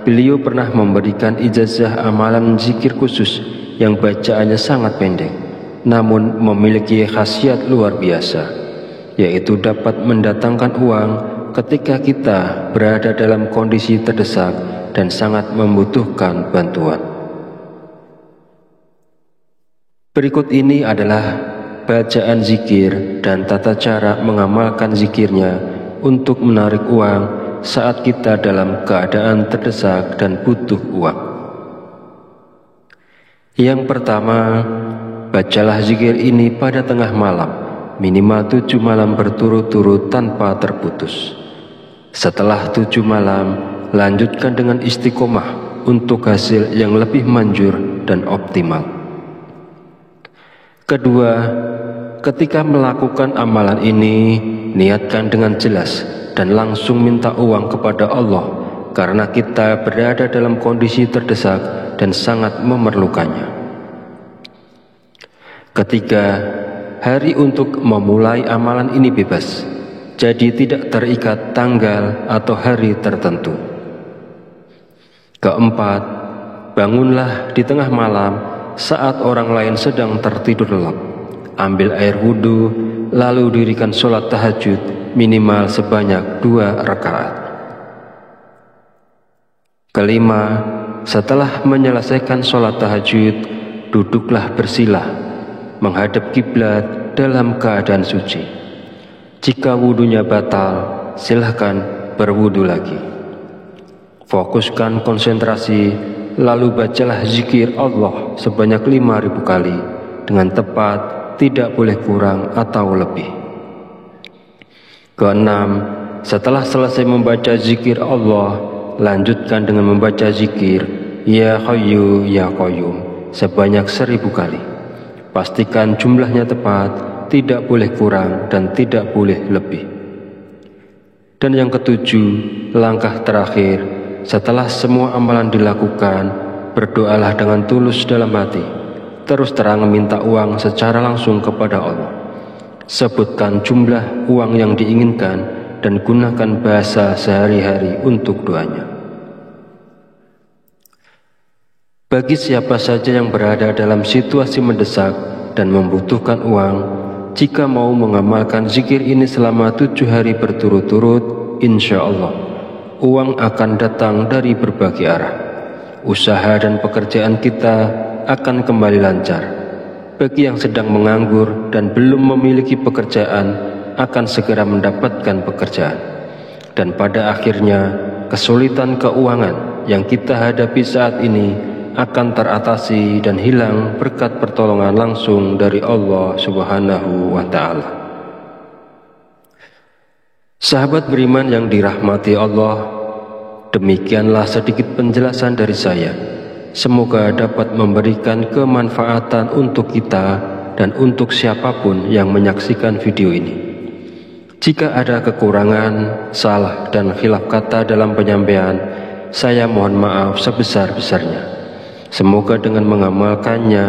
beliau pernah memberikan ijazah amalan zikir khusus yang bacaannya sangat pendek, namun memiliki khasiat luar biasa, yaitu dapat mendatangkan uang ketika kita berada dalam kondisi terdesak dan sangat membutuhkan bantuan. Berikut ini adalah bacaan zikir dan tata cara mengamalkan zikirnya untuk menarik uang saat kita dalam keadaan terdesak dan butuh uang. Yang pertama, bacalah zikir ini pada tengah malam, minimal 7 malam berturut-turut tanpa terputus. Setelah 7 malam, lanjutkan dengan istiqomah untuk hasil yang lebih manjur dan optimal. Kedua, ketika melakukan amalan ini, niatkan dengan jelas dan langsung minta uang kepada Allah, karena kita berada dalam kondisi terdesak dan sangat memerlukannya. Ketiga, hari untuk memulai amalan ini bebas, jadi tidak terikat tanggal atau hari tertentu. Keempat, bangunlah di tengah malam saat orang lain sedang tertidur lelap, ambil air wudhu, lalu dirikan sholat tahajud minimal sebanyak 2 rakaat. Kelima, setelah menyelesaikan sholat tahajud, duduklah bersila, menghadap kiblat dalam keadaan suci. Jika wudhunya batal, silahkan berwudhu lagi. Fokuskan konsentrasi, lalu bacalah zikir Allah sebanyak 5.000 kali dengan tepat, tidak boleh kurang atau lebih. Keenam, setelah selesai membaca zikir Allah, lanjutkan dengan membaca zikir Ya Hayyu Ya Qayyum sebanyak 1.000 kali. Pastikan jumlahnya tepat, tidak boleh kurang dan tidak boleh lebih. Dan yang ketujuh, langkah terakhir, setelah semua amalan dilakukan, berdoalah dengan tulus dalam hati. Terus terang meminta uang secara langsung kepada Allah. Sebutkan jumlah uang yang diinginkan dan gunakan bahasa sehari-hari untuk doanya. Bagi siapa saja yang berada dalam situasi mendesak dan membutuhkan uang, jika mau mengamalkan zikir ini selama 7 hari berturut-turut, insya Allah uang akan datang dari berbagai arah. Usaha dan pekerjaan kita akan kembali lancar. Bagi yang sedang menganggur dan belum memiliki pekerjaan, akan segera mendapatkan pekerjaan. Dan pada akhirnya, kesulitan keuangan yang kita hadapi saat ini akan teratasi dan hilang berkat pertolongan langsung dari Allah Subhanahu wa Ta'ala. Sahabat beriman yang dirahmati Allah, demikianlah sedikit penjelasan dari saya. Semoga dapat memberikan kemanfaatan untuk kita dan untuk siapapun yang menyaksikan video ini. Jika ada kekurangan, salah dan khilaf kata dalam penyampaian, saya mohon maaf sebesar-besarnya. Semoga dengan mengamalkannya,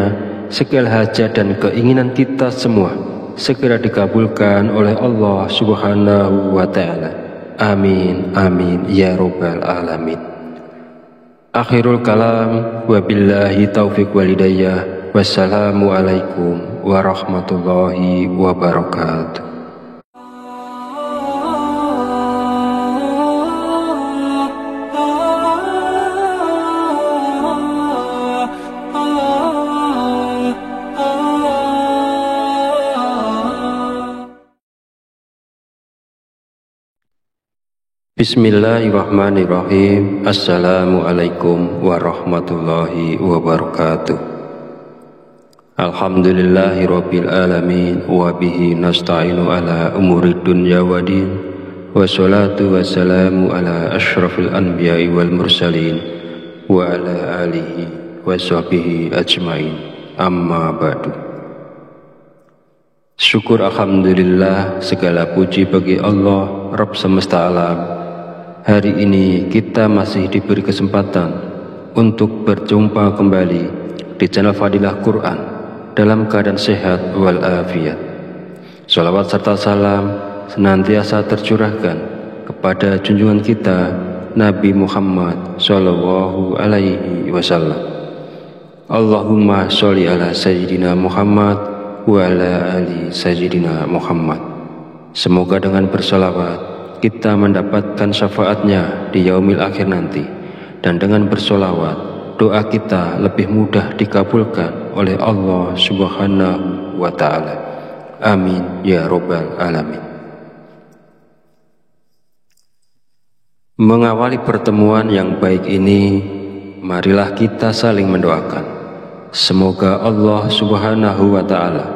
segala hajat dan keinginan kita semua segera dikabulkan oleh Allah Subhanahu wa Ta'ala. Amin, amin, ya Rabbal Alamin. Akhirul kalam, wabillahi taufiq walidayah. Wassalamualaikum warahmatullahi wabarakatuh. Bismillahirrahmanirrahim. Assalamualaikum warahmatullahi wabarakatuh. Alhamdulillahi rabbil alamin, wa bihi nasta'inu ala umurid dunya wa din, wassalatu wassalamu ala ashrafil anbiya'i wal mursalin, wa ala alihi wa sahbihi ajmain, amma ba'du. Syukur alhamdulillah, segala puji bagi Allah Rabb semesta alam. Hari ini kita masih diberi kesempatan untuk berjumpa kembali di channel Fadilah Quran dalam keadaan sehat walafiat. Salawat serta salam senantiasa tercurahkan kepada junjungan kita Nabi Muhammad Sallallahu Alaihi Wasallam. Allahumma sholli ala Sayyidina Muhammad wa ala ali Sayyidina Muhammad. Semoga dengan bersalawat kita mendapatkan syafaatnya di yaumil akhir nanti, dan dengan bersolawat doa kita lebih mudah dikabulkan oleh Allah Subhanahu wa Ta'ala. Amin ya Rabbal Alamin. Mengawali pertemuan yang baik ini, marilah kita saling mendoakan. Semoga Allah Subhanahu wa Ta'ala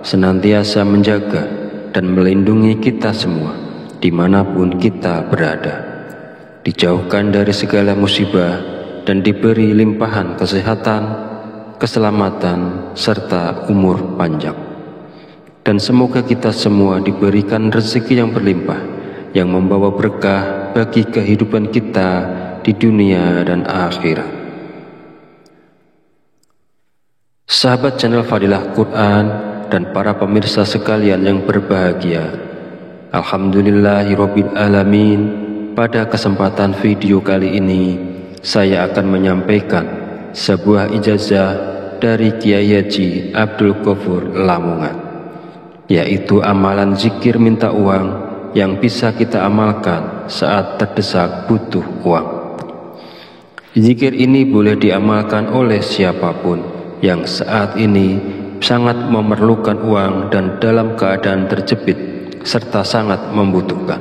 senantiasa menjaga dan melindungi kita semua dimanapun kita berada, dijauhkan dari segala musibah dan diberi limpahan kesehatan, keselamatan, serta umur panjang. Dan semoga kita semua diberikan rezeki yang berlimpah, yang membawa berkah bagi kehidupan kita di dunia dan akhirat. Sahabat channel Fadilah Quran dan para pemirsa sekalian yang berbahagia, Alhamdulillahirabbil alamin. Pada kesempatan video kali ini, saya akan menyampaikan sebuah ijazah dari Kiai Haji Abdul Ghafur Lamongan. yaitu amalan zikir minta uang yang bisa kita amalkan saat terdesak butuh uang. Zikir ini boleh diamalkan oleh siapapun yang saat ini sangat memerlukan uang dan dalam keadaan terjepit serta sangat membutuhkan.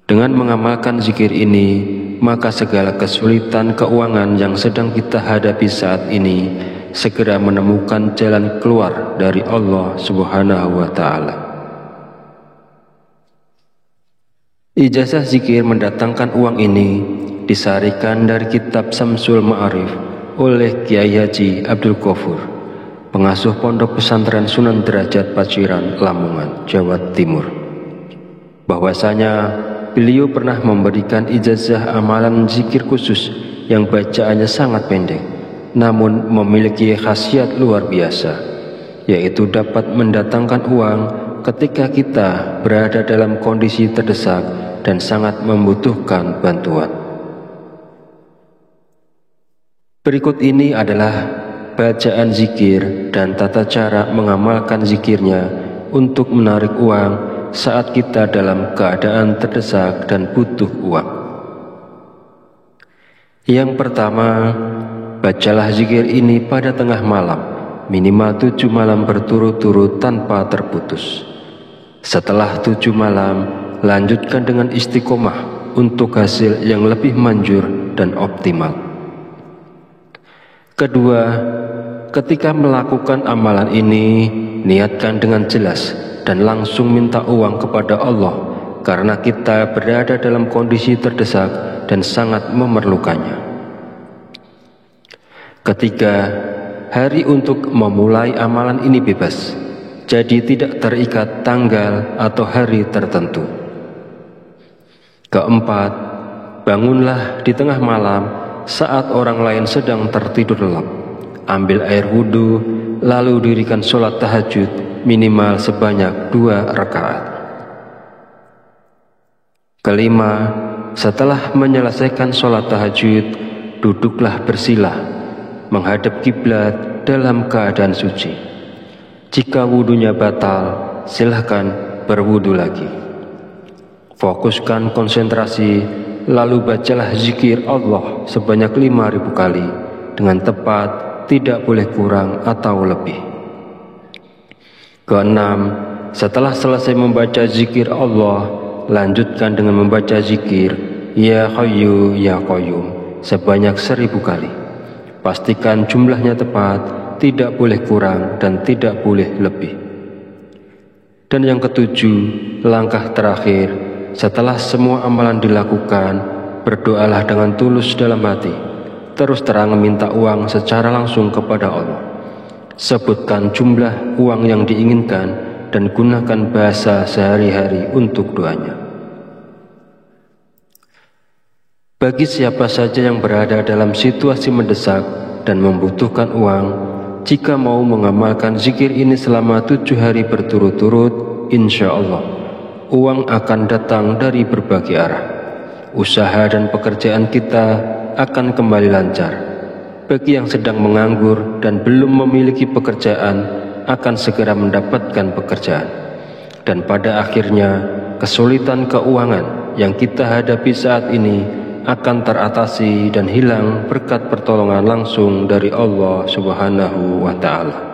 Dengan mengamalkan zikir ini, maka segala kesulitan keuangan yang sedang kita hadapi saat ini segera menemukan jalan keluar dari Allah Subhanahu wa Ta'ala. Ijazah zikir mendatangkan uang ini disarikan dari kitab Samsul Ma'arif oleh Kiai Haji Abdul Ghafur, pengasuh Pondok Pesantren Sunan Derajat Paciran, Lamongan, Jawa Timur, bahwasanya beliau pernah memberikan ijazah amalan zikir khusus yang bacaannya sangat pendek, namun memiliki khasiat luar biasa, yaitu dapat mendatangkan uang ketika kita berada dalam kondisi terdesak dan sangat membutuhkan bantuan. Berikut ini adalah bacaan zikir dan tata cara mengamalkan zikirnya untuk menarik uang saat kita dalam keadaan terdesak dan butuh uang. Yang pertama, bacalah zikir ini pada tengah malam, minimal 7 malam berturut-turut tanpa terputus. Setelah 7 malam, lanjutkan dengan istiqomah untuk hasil yang lebih manjur dan optimal. Kedua, ketika melakukan amalan ini, niatkan dengan jelas dan langsung minta uang kepada Allah karena kita berada dalam kondisi terdesak dan sangat memerlukannya. Ketiga, hari untuk memulai amalan ini bebas, jadi tidak terikat tanggal atau hari tertentu. Keempat, bangunlah di tengah malam saat orang lain sedang tertidur lelap. Ambil air wudhu, lalu dirikan sholat tahajud minimal sebanyak 2 rakaat. Kelima, setelah menyelesaikan sholat tahajud, duduklah bersila menghadap kiblat dalam keadaan suci. Jika wudhunya batal, silahkan berwudhu lagi. Fokuskan konsentrasi, lalu bacalah zikir Allah sebanyak 5.000 kali dengan tepat, tidak boleh kurang atau lebih. Keenam, setelah selesai membaca zikir Allah, lanjutkan dengan membaca zikir Ya Hayyu Ya Qayyum sebanyak 1.000 kali. Pastikan jumlahnya tepat, tidak boleh kurang dan tidak boleh lebih. Dan yang ketujuh, langkah terakhir, setelah semua amalan dilakukan, berdoalah dengan tulus dalam hati, terus terang meminta uang secara langsung kepada Allah. Sebutkan jumlah uang yang diinginkan dan gunakan bahasa sehari-hari untuk doanya. Bagi siapa saja yang berada dalam situasi mendesak dan membutuhkan uang, jika mau mengamalkan zikir ini selama 7 hari berturut-turut, insya Allah uang akan datang dari berbagai arah. Usaha dan pekerjaan kita akan kembali lancar. Bagi yang sedang menganggur dan belum memiliki pekerjaan, akan segera mendapatkan pekerjaan. Dan pada akhirnya, kesulitan keuangan yang kita hadapi saat ini akan teratasi dan hilang berkat pertolongan langsung dari Allah Subhanahu wa Ta'ala.